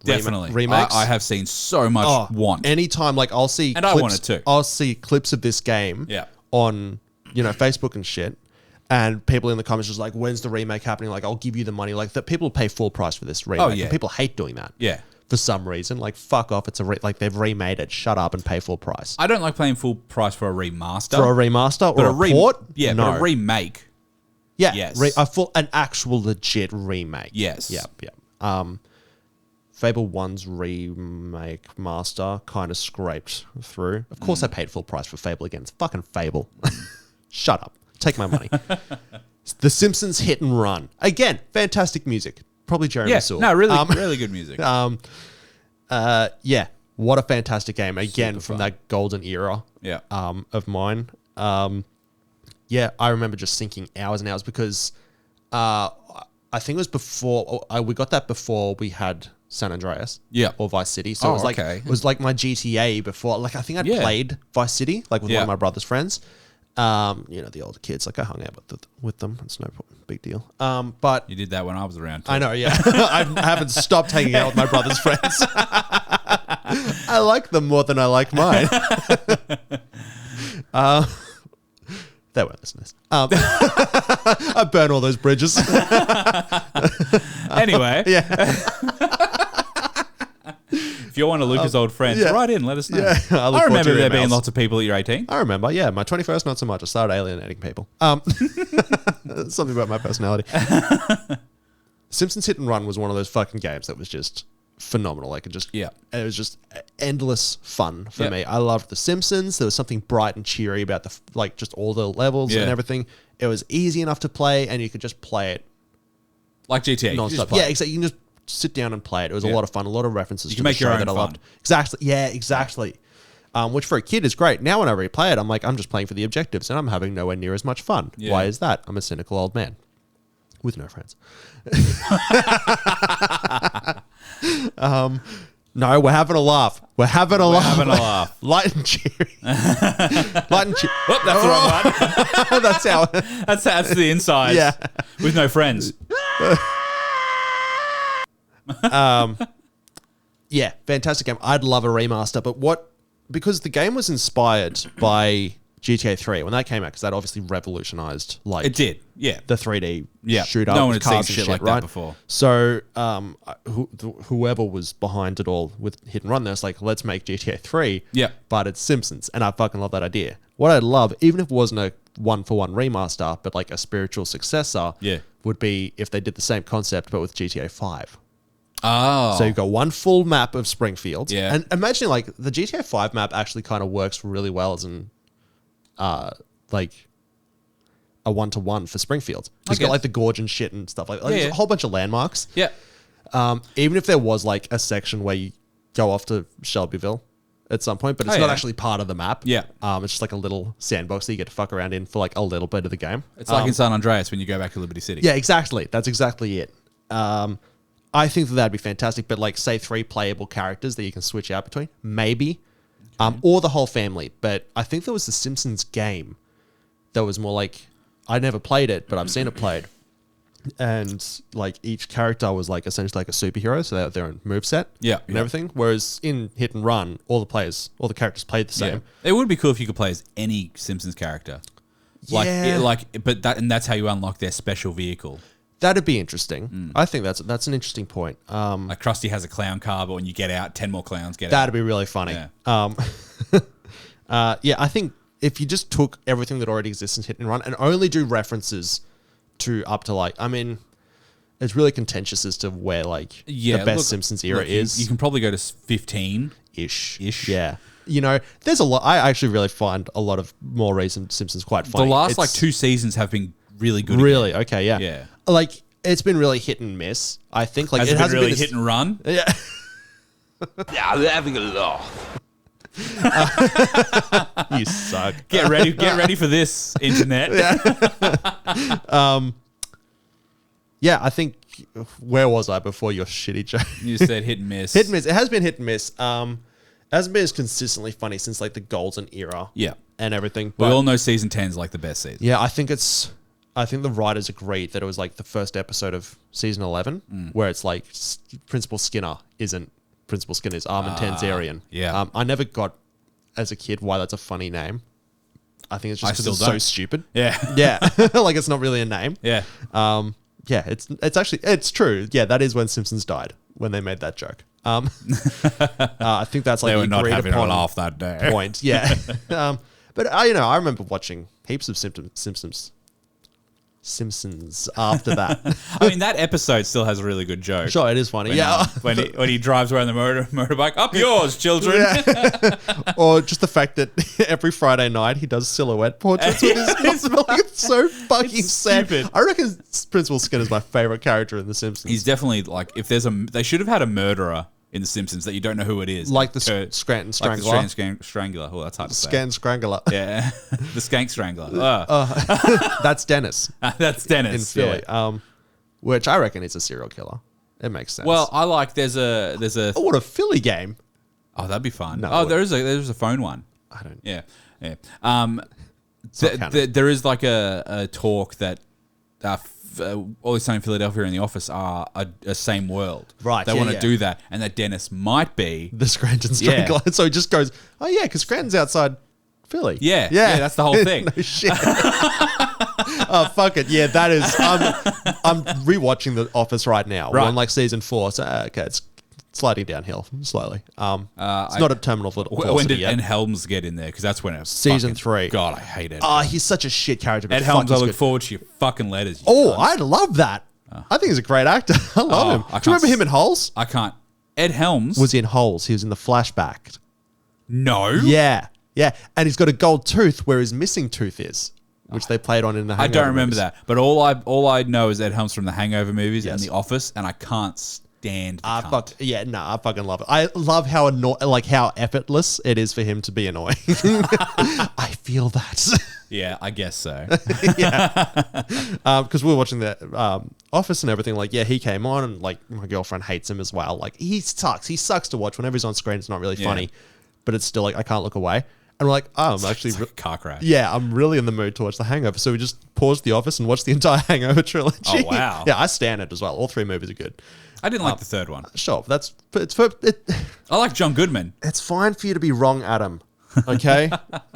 definitely remakes. I have seen so much want. Anytime, like I'll see and clips, I want it too. I'll see clips of this game on Facebook and shit, and people in the comments just like, when's the remake happening? Like, I'll give you the money. Like, that people pay full price for this remake. And people hate doing that. Yeah. For some reason, like, fuck off. It's like they've remade it. Shut up and pay full price. I don't like paying full price for a remaster. For a remaster or a port? Yeah, no. but a remake. Yeah. Yes. An actual legit remake. Yes. Yeah. Fable 1's remake master kind of scraped through. Of course I paid full price for Fable again. It's fucking Fable. Shut up. Take my money. The Simpsons Hit and Run. Again, fantastic music. Probably Jeremy Sewell. No, really good music. What a fantastic game. Again, Super from fun. that golden era of mine. I remember just sinking hours and hours because I think it was before, we got that before we had San Andreas or Vice City. So it was like my GTA before. Like I think I'd played Vice City like with one of my brother's friends. The older kids, like I hung out with them. It's no big deal. But you did that when I was around too. I know, yeah. I haven't stopped hanging out with my brother's friends. I like them more than I like mine. They won't listen to this. I burn all those bridges. Anyway. Yeah. If you're one of Luca's old friends, write in, let us know. Yeah, I remember there being lots of people at your 18. I remember, yeah. My 21st, not so much. I started alienating people. Something about my personality. Simpsons Hit and Run was one of those fucking games that was just phenomenal. Like, it was just endless fun for me. I loved The Simpsons. There was something bright and cheery about just all the levels and everything. It was easy enough to play, and you could just play it like GTA. non-stop. Yeah, exactly. You can just sit down and play it. It was a lot of fun. A lot of references to the make your show own that I fun. loved. Exactly. Yeah, exactly. Which for a kid is great. Now when I replay it, I'm like, I'm just playing for the objectives, and I'm having nowhere near as much fun. Yeah. Why is that? I'm a cynical old man with no friends. No, we're having a laugh. We're having a laugh. Light and cheery. Light and cheery. Oh, that's the wrong one. That's how. That's the inside. Yeah. With no friends. Yeah, fantastic game. I'd love a remaster, but because the game was inspired by GTA 3 when that came out, because that obviously revolutionized It did, yeah. the 3D Yeah. shoot up. No one had seen cars and shit like that before. So whoever was behind it all with Hit and Run, there's like, let's make GTA 3, Yeah. but it's Simpsons, and I fucking love that idea. What I'd love, even if it wasn't a one-for-one remaster, but like a spiritual successor, would be if they did the same concept but with GTA 5. Oh. So you've got one full map of Springfield. Yeah. And imagine like the GTA 5 map actually kind of works really well as like a one-to-one for Springfield. It's got like the gorge and shit and stuff like that. There's a whole bunch of landmarks. Yeah. Even if there was like a section where you go off to Shelbyville at some point, but it's not actually part of the map. Yeah. It's just like a little sandbox that you get to fuck around in for like a little bit of the game. It's like in San Andreas when you go back to Liberty City. Yeah, exactly. That's exactly it. I think that'd be fantastic, but like say 3 playable characters that you can switch out between, maybe, or the whole family. But I think there was the Simpsons game that was more like, I never played it, but I've seen it played, and like each character was like essentially like a superhero, so they had their own moveset, and everything. Whereas in Hit and Run, all the characters played the same. It would be cool if you could play as any Simpsons character, that's how you unlock their special vehicle. That'd be interesting. I think that's an interesting point. Like Krusty has a clown car, but when you get out, 10 more clowns get out. That'd be really funny. Yeah. I think if you just took everything that already exists in Hit and Run and only do references to up to like, I mean, it's really contentious as to where like the best Simpsons era is. You can probably go to 15 ish. Yeah. You know, there's a lot. I actually really find a lot of more recent Simpsons quite funny. The last like 2 seasons have been really good. Really? Okay. Yeah. Yeah. Like it's been really hit and miss. I think like it hasn't really been hit and run. Yeah. Yeah, they're having a laugh. You suck. Get ready for this, internet. Yeah, I think where was I before your shitty joke? You said hit and miss. Hit and miss. It has been hit and miss. It hasn't been as consistently funny since like the golden era. Yeah. And everything. We all know season 10 is like the best season. Yeah, I think the writers agreed that it was like the first episode of season 11 where it's like Principal Skinner isn't Principal Skinner's Armin Tanzarian. Yeah. I never got as a kid why that's a funny name. I think it's just because it's so stupid. Yeah. Yeah. Like it's not really a name. Yeah. Yeah, it's true. Yeah, that is when Simpsons died, when they made that joke. I think that's like they were not having a upon laugh that day. Point. Yeah. But I remember watching heaps of Simpsons after that. I mean, that episode still has a really good joke. Sure, it is funny. When he drives around the motorbike, up yours, children. Yeah. Or just the fact that every Friday night he does silhouette portraits with his mom. It's so fucking sad. Stupid. I reckon Principal Skinner is my favorite character in The Simpsons. He's definitely like, if there's they should have had a murderer in The Simpsons that you don't know who it is. Like the Scranton Strangler. Like the Scranton Strangler. Oh, that's hard to say. Scan Strangler. Yeah. The Skank Strangler. That's Dennis. That's Dennis. In Philly. Yeah. Which I reckon is a serial killer. It makes sense. Well, I like, there's a... Oh, what a Philly game. Oh, that'd be fun. No, there's a phone one. I don't... Yeah. There is like a talk that Always Sunny in Philadelphia and The Office are a same world. Right. They want to do that, and that Dennis might be the Scranton Strangler. So he just goes, oh yeah, because Scranton's outside Philly. Yeah. That's the whole thing. No shit. Oh fuck it. Yeah, that is. I'm rewatching The Office right now. Right. We're on like season 4. So okay, it's sliding downhill slowly. It's not a terminal velocity When did yet. Ed Helms get in there? Because that's when it was Season 3. God, I hate Ed. Oh, he's such a shit character. But Ed Helms, I fuck, look he's good. forward to your fucking letters. Oh, I love that. I think he's a great actor. I love him. I Do you remember him in Holes? I can't. Ed Helms Was he in Holes? He was in the flashback. No. Yeah. Yeah. And he's got a gold tooth where his missing tooth is, which they played on in the I Hangover don't remember movies. that. But all I know is Ed Helms from the Hangover movies and Yes. The Office, and I can't stand the I cunt. fucking love it. I love how how effortless it is for him to be annoying. I feel that. Yeah, I guess so. Because we were watching the Office and everything. Like, yeah, he came on, and like my girlfriend hates him as well. Like, he sucks. He sucks to watch. Whenever he's on screen, it's not really funny, but it's still like I can't look away. And we're like, oh, I'm actually It's like a car crash. yeah, I'm really in the mood to watch The Hangover. So we just paused The Office and watched the entire Hangover trilogy. Oh, wow. Yeah, I stand it as well. All 3 movies are good. I didn't like the third one. Sure, it's I like John Goodman. it's fine for you to be wrong, Adam. Okay,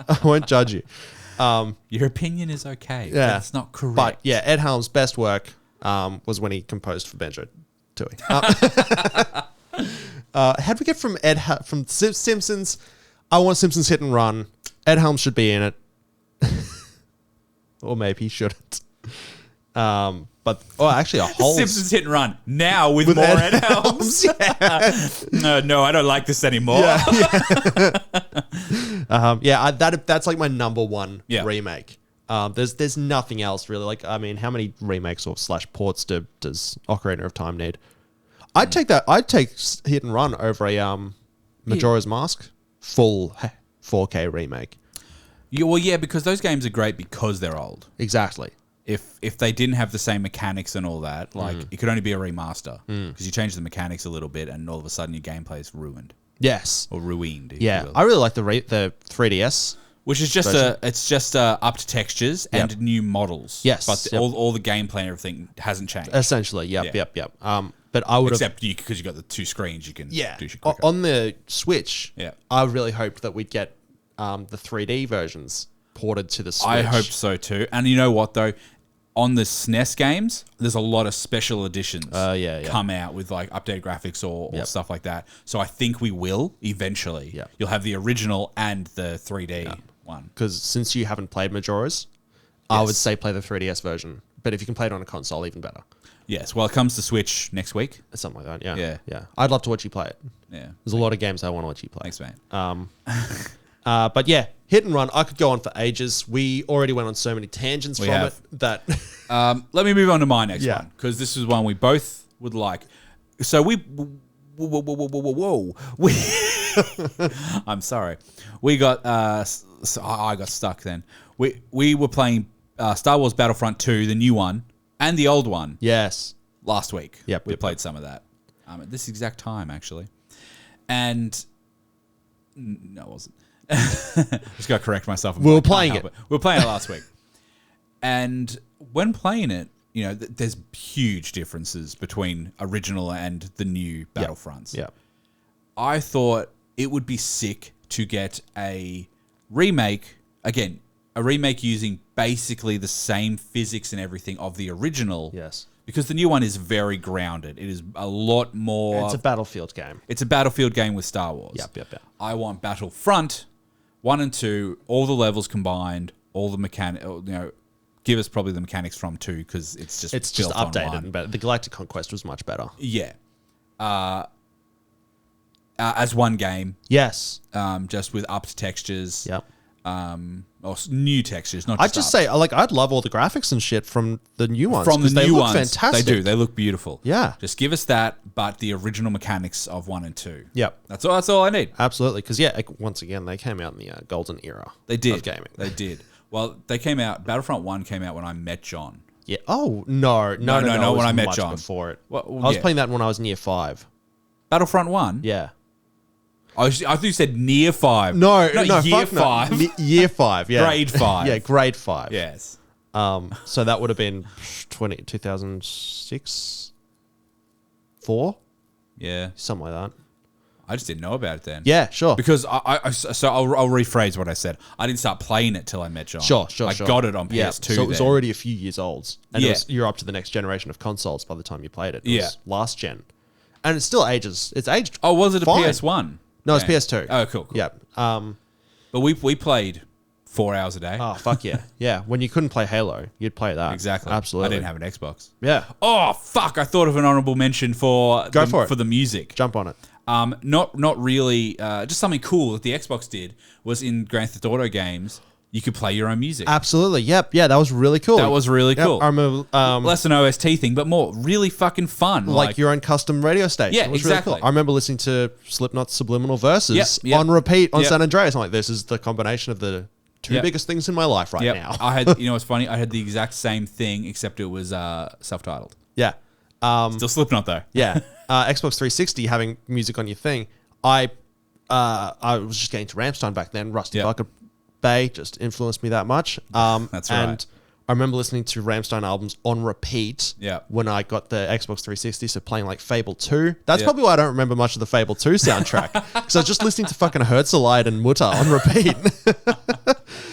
I won't judge you. Your opinion is okay. Yeah, That's not correct. But yeah, Ed Helms' best work was when he composed for Benjo Tooie. How'd we get from from Simpsons? I want Simpsons Hit and Run. Ed Helms should be in it, or maybe he shouldn't. Actually, a whole Simpsons Hit and Run now with more Ed Helms. No, I don't like this anymore. That's like my number one remake. There's nothing else really. Like, I mean, how many remakes or / ports does Ocarina of Time need? I'd take that. I'd take Hit and Run over a Majora's Mask full 4K remake. Yeah, because those games are great because they're old. Exactly. If they didn't have the same mechanics and all that, like it could only be a remaster because you change the mechanics a little bit and all of a sudden your gameplay is ruined. Yes. Or ruined. If Yeah, you will. I really like the 3DS. Which is just up to textures and new models. Yes. But all the gameplay and everything hasn't changed. Essentially, yep. But I would except because you got the 2 screens, you can do shit quicker. on the Switch. Yeah. I really hoped that we'd get the 3D versions ported to the Switch. I hoped so too. And you know what though? On the SNES games, there's a lot of special editions come out with like updated graphics or stuff like that. So I think we will eventually. Yeah. You'll have the original and the 3D one. Because since you haven't played Majora's, I would say play the 3DS version. But if you can play it on a console, even better. Yes. Well, it comes to Switch next week. Something like that, Yeah. Yeah. I'd love to watch you play it. Yeah. There's a lot of games I want to watch you play. Thanks, man. But yeah, Hit and Run, I could go on for ages. We already went on so many tangents from have. it that... Let me move on to my next Yeah. one because this is one we both would like. So we I'm sorry. We got I got stuck then. We were playing Star Wars Battlefront 2, the new one, and the old one yes. last week. Yep, we played some of that at this exact time actually. And no, it wasn't. Just got to correct myself. We were playing it. We were playing it last week. And when playing it, you know, there's huge differences between original and the new Battlefronts. Yeah. I thought it would be sick to get a remake, again, a remake using basically the same physics and everything of the original. Yes. Because the new one is very grounded. It is a lot more... It's a Battlefield game. It's a Battlefield game with Star Wars. Yep. I want Battlefront 1 and 2, all the levels combined, all the mechanic, you know, give us probably the mechanics from 2 because it's just updated on and better. The Galactic Conquest was much better. Yeah. As one game. Yes. Just with upped textures. Yep. Or new textures, not just I'd just say, like, I'd love all the graphics and shit from the new ones. from the 'cause they new look ones. fantastic. They do. They look beautiful. Yeah. Just give us that, but the original mechanics of 1 and 2. Yep. That's all I need. Absolutely. Because, once again, they came out in the golden era They did. of gaming. They did. Well, they came out, Battlefront 1 came out when I met John. Yeah. Oh, no. No, It when was I met much John. before it. Well, I was yeah. playing that when I was in year 5. Battlefront 1? Yeah. I thought you said near 5. No, year fuck no. 5. Year 5, yeah. Grade 5. Yeah, grade 5. Yes. So that would have been 2006? 4? Yeah. Something like that. I just didn't know about it then. Yeah, sure. Because I'll rephrase what I said. I didn't start playing it till I met John. Sure. I got it on PS2. Yeah, so it was then. already a few years old. And Yeah. you're up to the next generation of consoles by the time you played it. It was last gen. and it still ages. It's aged. Oh, was it a fine. PS1? No, it's game? PS2. Oh, cool. Yeah. But we played 4 hours a day. Oh fuck yeah, yeah. When you couldn't play Halo, you'd play that. Exactly. Absolutely. I didn't have an Xbox. Yeah. Oh fuck! I thought of an honorable mention for the music. Jump on it. Not really. Just something cool that the Xbox did was in Grand Theft Auto games. You could play your own music. Absolutely. Yep. Yeah, that was really cool. That was really cool. I remember, less an OST thing, but more really fucking fun. Like your own custom radio station. Yeah, it was exactly. Really cool. I remember listening to Slipknot's Subliminal Verses Yep. on repeat on San Andreas. I'm like, this is the combination of the two biggest things in my life right now. I had, you know, what's funny? I had the exact same thing, except it was self-titled. Yeah. Still Slipknot though. Yeah. Xbox 360 having music on your thing. I was just getting to Rammstein back then. Rusty Bucket Bay just influenced me that much. That's right. And I remember listening to Rammstein albums on repeat when I got the Xbox 360, so playing like Fable 2. That's probably why I don't remember much of the Fable 2 soundtrack. Because I was just listening to fucking Herzlide and Mutter on repeat.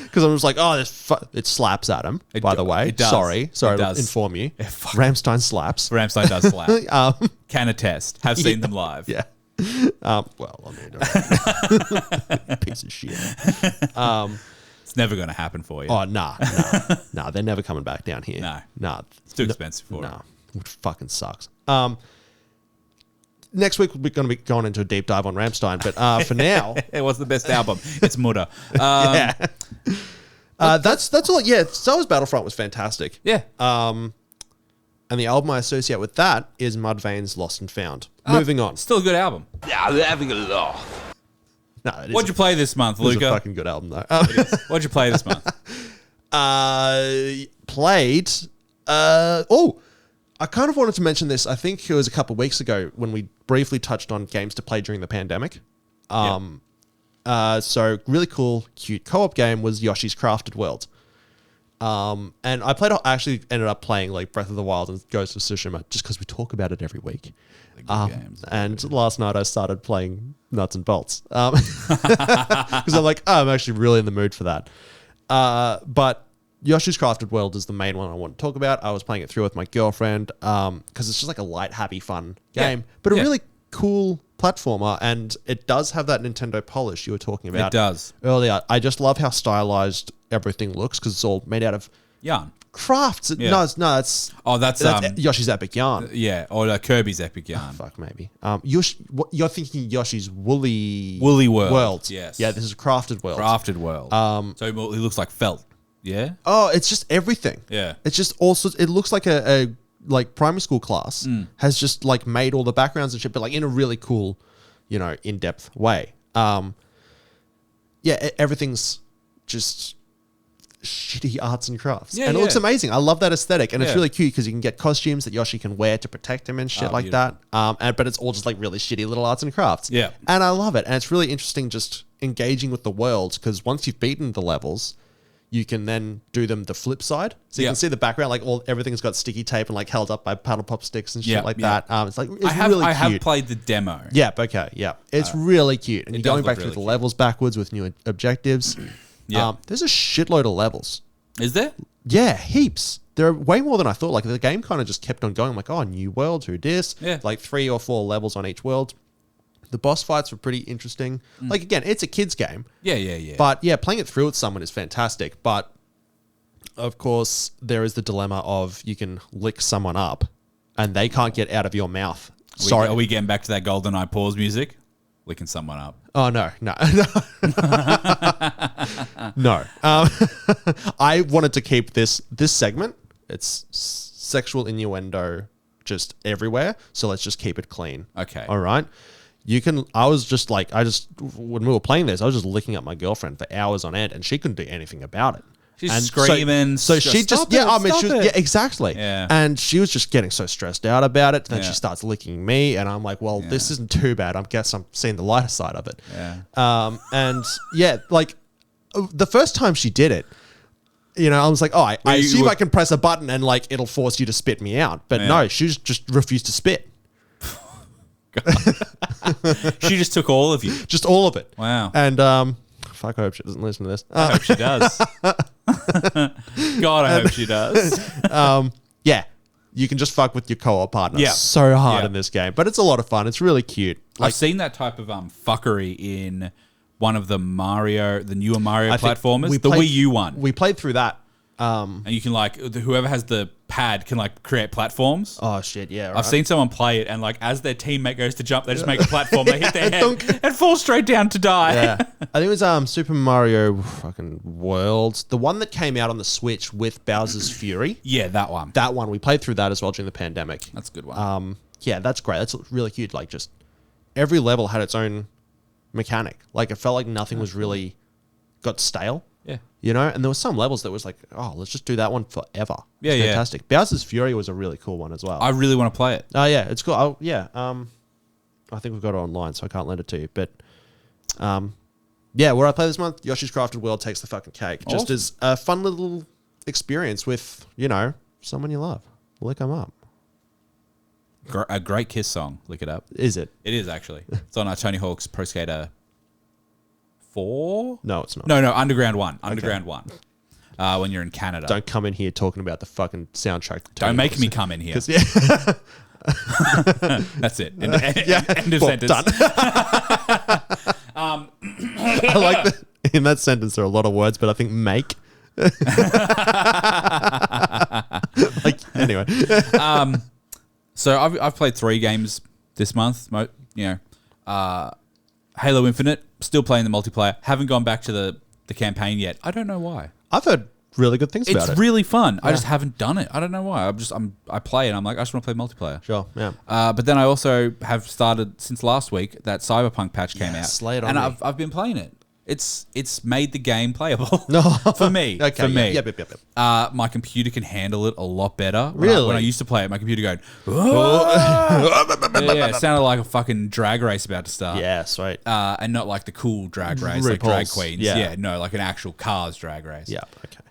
Because I was like, oh, it slaps Adam, by the way. It does. Sorry It to inform you. Yeah, Rammstein slaps. Rammstein does slap. Can attest. Have seen them live. Yeah. Well, I mean, piece of shit. It's never going to happen for you. Oh, nah, they're never coming back down here. No. It's too expensive for No, it fucking sucks. Next week we're going to be going into a deep dive on Rammstein, but for now, it was the best album. It's Mutter. Yeah. That's all. Yeah, Star Wars Battlefront was fantastic. Yeah. And the album I associate with that is Mudvayne's Lost and Found. Moving on. Still a good album. Yeah, we're having a laugh. No, What'd you play this month, Luca? Luca? It's a fucking good album, though. What'd you play this month? Played. I kind of wanted to mention this. I think it was a couple of weeks ago when we briefly touched on games to play during the pandemic. So really cool, cute co-op game was Yoshi's Crafted World. And I actually ended up playing like Breath of the Wild and Ghost of Tsushima just because we talk about it every week. And last night I started playing Nuts and Bolts because I'm like, I'm actually really in the mood for that. But Yoshi's Crafted World is the main one I want to talk about. I was playing it through with my girlfriend because it's just like a light, happy, fun game, but a really cool platformer, and it does have that Nintendo polish you were talking about. It does. Earlier. I just love how stylized everything looks because it's all made out of yarn. Crafts. No, that's Yoshi's Epic Yarn. Yeah, or Kirby's Epic Yarn. Fuck, maybe. You're thinking Yoshi's Woolly World. Yes. Yeah, this is Crafted World. Crafted World. So he looks like felt. Yeah. Oh, it's just everything. Yeah. It's just also. It looks like a like primary school class has just like made all the backgrounds and shit, but like in a really cool, in depth way. Everything's just shitty arts and crafts, and it looks amazing. I love that aesthetic, and it's really cute because you can get costumes that Yoshi can wear to protect him and shit like that. But it's all just like really shitty little arts and crafts. Yeah, and I love it, and it's really interesting just engaging with the world because once you've beaten the levels, you can then do them the flip side. So you can see the background, like everything's got sticky tape and like held up by paddle pop sticks and shit like that. It's like, really cute. I have played the demo. Yeah. Okay. Yeah. It's really cute. And you're going back through the levels backwards with new objectives. There's a shitload of levels. Is there? Yeah. Heaps. There are way more than I thought. Like the game kind of just kept on going. I'm like, oh, new world, who dis? Yeah. Like 3 or 4 levels on each world. The boss fights were pretty interesting. Like, again, it's a kid's game. Yeah. But, playing it through with someone is fantastic. But, of course, there is the dilemma of you can lick someone up and they can't get out of your mouth. Sorry. Are we getting back to that GoldenEye pause music? Licking someone up. Oh, no. No. I wanted to keep this segment. It's sexual innuendo just everywhere. So let's just keep it clean. Okay. All right. When we were playing this, I was just licking up my girlfriend for hours on end and she couldn't do anything about it. She's screaming. So she just, exactly. Yeah. And she was just getting so stressed out about it. Then she starts licking me and I'm like, well, this isn't too bad. I guess I'm seeing the lighter side of it. Yeah. The first time she did it, I was like, oh, I assume I can press a button and like, it'll force you to spit me out. But no, she just refused to spit. She just took all of you. Just all of it. Wow. And fuck, I hope she doesn't listen to this. I hope she does. God, I hope she does. you can just fuck with your co-op partner Yeah. so hard Yeah. in this game. But it's a lot of fun. It's really cute. I've seen that type of fuckery in one of the newer Mario platformers, the Wii U one. We played through that. And you can whoever has the pad can create platforms. Oh shit, yeah. Right. I've seen someone play it, and as their teammate goes to jump, they just make a platform. They hit their head and fall straight down to die. Yeah, I think it was Super Mario fucking World, the one that came out on the Switch with Bowser's Fury. Yeah, that one. That one we played through that as well during the pandemic. That's a good one. Yeah, that's great. That's really cute. Just every level had its own mechanic. It felt like nothing was really got stale. Yeah. And there were some levels that was let's just do that one forever. Yeah, It's yeah. fantastic. Bowser's Fury was a really cool one as well. I really want to play it. Oh yeah, it's cool. I think we've got it online, so I can't lend it to you. But what I play this month, Yoshi's Crafted World takes the fucking cake. Awesome. Just as a fun little experience with someone you love. Look them up. A great Kiss song. Look it up. Is it? It is actually. It's on Tony Hawk's Pro Skater 4. No, it's not. No, Underground 1. Underground 1. When you're in Canada. Don't come in here talking about the fucking soundtrack. Don't make me come in here. Yeah. That's it. End of sentence. Done. I like that. In that sentence, there are a lot of words, but I think make. Anyway. So I've played 3 games this month. Halo Infinite, still playing the multiplayer. Haven't gone back to the campaign yet. I don't know why. I've heard really good things about it. It's really fun. I just haven't done it. I don't know why. I play and I'm like, I just want to play multiplayer. Sure, yeah. But then I also have started since last week that Cyberpunk patch came out. Slay it on and me. I've been playing it. It's made the game playable. No. For me. Okay, for me. Yep. My computer can handle it a lot better. Really? When I used to play it, my computer going, yeah, it sounded like a fucking drag race about to start. Yeah, sweet. And not like the cool drag race, like drag RuPaul's. queens. Yeah. Yeah, no, like an actual cars drag race. Yeah, okay.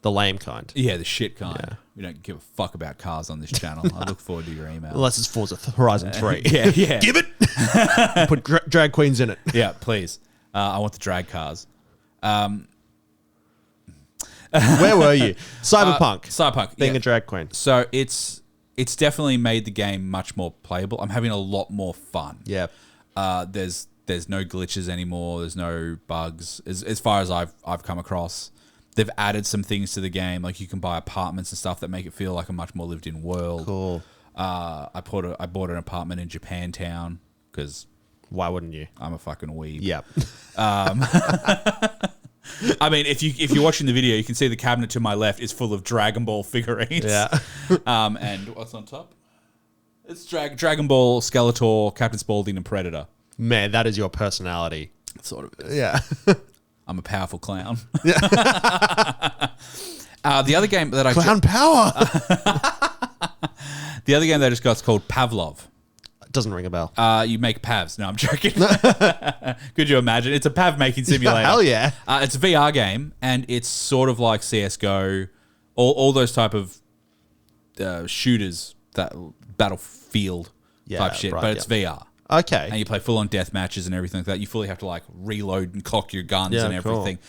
The lame kind. Yeah, the shit kind. Yeah. We don't give a fuck about cars on this channel. I look forward to your email. Unless it's Forza Horizon 3. Yeah. Give it. Put drag queens in it. Yeah, please. I want the drag cars. Where were you? Cyberpunk. Cyberpunk. Being yeah. a drag queen. So it's definitely made the game much more playable. I'm having a lot more fun. Yeah. There's no glitches anymore. There's no bugs as far as I've come across. They've added some things to the game, like you can buy apartments and stuff that make it feel like a much more lived-in world. Cool. I bought an apartment in Japantown because Why wouldn't you? I'm a fucking weeb. Yeah. I mean, if you're watching the video, you can see the cabinet to my left is full of Dragon Ball figurines. Yeah. And what's on top? It's Dragon Ball, Skeletor, Captain Spaulding, and Predator. Man, that is your personality. Sort of is. Yeah. I'm a powerful clown. The other game that I Clown power. the other game that I just got is called Pavlov. Doesn't ring a bell. You make Pavs. No, I'm joking. Could you imagine? It's a Pav making simulator. Hell yeah. It's a VR game, and it's sort of like CSGO, all those type of shooters, that Battlefield type shit, right, but it's VR. Okay. And you play full-on death matches and everything like that. You fully have to like reload and cock your guns Yeah, and everything.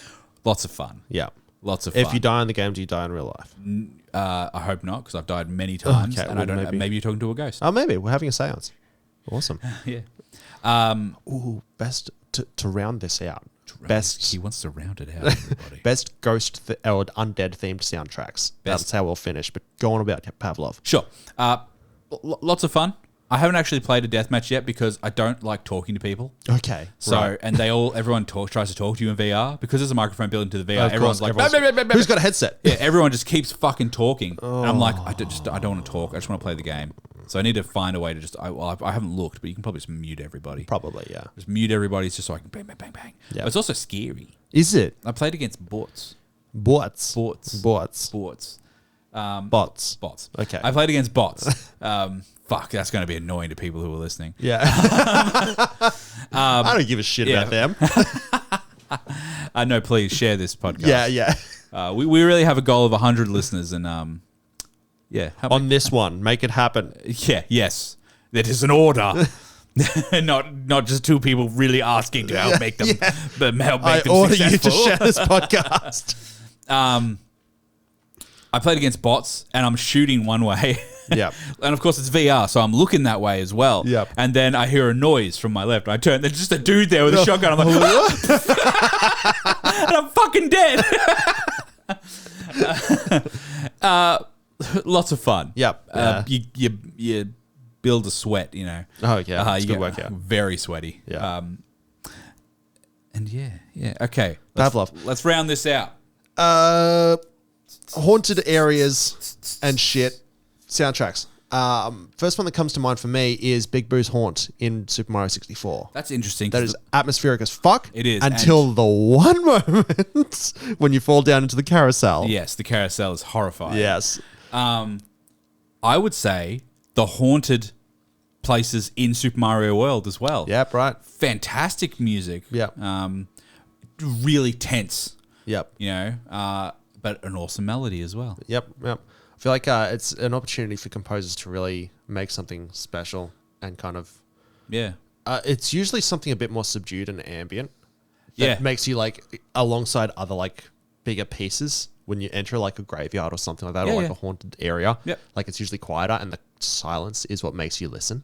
Lots of fun. Yeah. Lots of fun. If you die in the game, do you die in real life? I hope not, because I've died many times, Okay, and well, I don't. Maybe you're talking to a ghost. Oh, maybe. We're having a seance. Awesome. Yeah. Ooh, best to round this out. Best He wants to round it out, everybody. best ghost or undead themed soundtracks. That's how we'll finish. But go on about Pavlov. Sure. Lots of fun. I haven't actually played a deathmatch yet because I don't like talking to people. Okay. So right. and everyone tries to talk to you in VR because there's a microphone built into the VR. Of Everyone's course, like, who's got a headset? yeah, everyone just keeps fucking talking. And I'm like, I don't want to talk. I just want to play the game. So I need to find a way to just. I haven't looked, but you can probably just mute everybody. Probably, yeah. Just mute everybody just so I can bang, bang, bang, bang. Yeah. But it's also scary. Is it? I played against bots. Bots. Bots. Bots. Bots. Bots. Bots. Okay. I played against bots. Fuck, that's going to be annoying to people who are listening. Yeah. I don't give a shit yeah. about them. No, please share this podcast. Yeah. We really have a goal of 100 listeners, and yeah. On this one, make it happen. Yeah, yes. That is an order. not just two people really asking to help make them, but help make I them order successful. you to share this podcast. I played against bots, and I'm shooting one way, Yep. And of course it's VR, so I'm looking that way as well. Yep. And then I hear a noise from my left. I turn, there's just a dude there with a shotgun. I'm like, and I'm fucking dead. Lots of fun. Yep. You build a sweat, you know. Oh, yeah. It's you good get workout. very sweaty. Yeah. And yeah. Okay. Pavlov. Let's round this out. Haunted areas and shit. Soundtracks. First one that comes to mind for me is Big Boo's Haunt in Super Mario 64. That's interesting. That is atmospheric as fuck. It is. Until the one moment when you fall down into the carousel. Yes, the carousel is horrifying. Yes. I would say the haunted places in Super Mario World as well. Yep, right. Fantastic music. Yep. Really tense. Yep. You know, but an awesome melody as well. Yep. I feel like it's an opportunity for composers to really make something special and kind of... Yeah. It's usually something a bit more subdued and ambient. That Yeah. makes you like alongside other like bigger pieces when you enter like a graveyard or something like that, or like a haunted area. Yep. Like it's usually quieter and the silence is what makes you listen.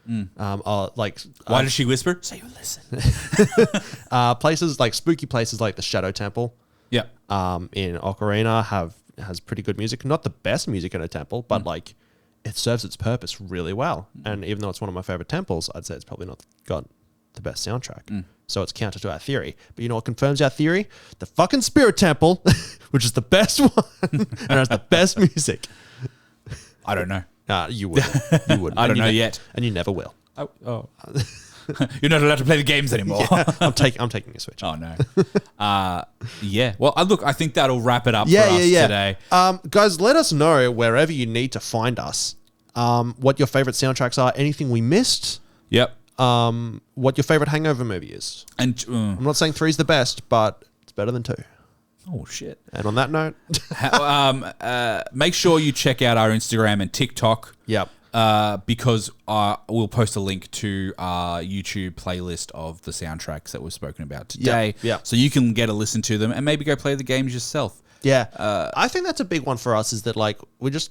Why does she whisper? So you listen. Places like spooky places like the Shadow Temple. Yeah. In Ocarina has pretty good music. Not the best music in a temple, but like it serves its purpose really well. And even though it's one of my favorite temples, I'd say it's probably not got the best soundtrack. So it's counter to our theory. But you know what confirms our theory? The fucking Spirit Temple, which is the best one and has the best music. I don't know. You wouldn't. You wouldn't. I don't know yet. And you never will. Oh. You're not allowed to play the games anymore. I'm taking a Switch. Oh, no. Yeah. Well, look, I think that'll wrap it up for us today. Guys, let us know wherever you need to find us. What your favorite soundtracks are. Anything we missed. Yep. What your favorite Hangover movie is. And I'm not saying 3's the best, but it's better than 2. oh, shit. And on that note, make sure you check out our Instagram and TikTok. yep. Because we'll post a link to our YouTube playlist of the soundtracks that we've spoken about today. Yeah. So you can get a listen to them and maybe go play the games yourself. Yeah. I think that's a big one for us is that like we just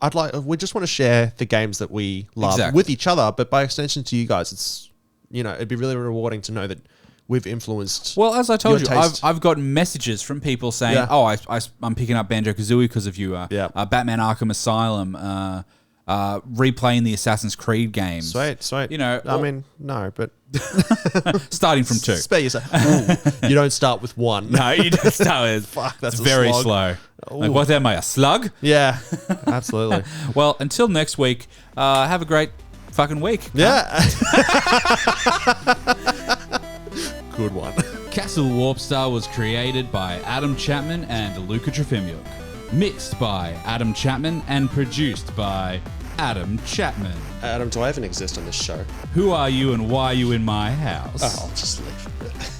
want to share the games that we love with each other, but by extension to you guys, it's, you know, it'd be really rewarding to know that we've influenced. Well, as I told you, taste. I've gotten messages from people saying, I'm picking up Banjo-Kazooie because of you. Batman Arkham Asylum, replaying the Assassin's Creed games. Sweet. You know, I mean, no, but starting from 2. spare yourself. Ooh, you don't start with 1. No, you don't start with. Fuck, that's it's a very slog. slow. Like, what am I, a slug? Yeah, absolutely. Well, until next week, have a great fucking week. Yeah. Good one. Castle Warpstar was created by Adam Chapman and Luca Trefimiuk. Mixed by Adam Chapman and produced by Adam Chapman. Adam, do I even exist on this show? Who are you and why are you in my house? Oh, I'll just leave.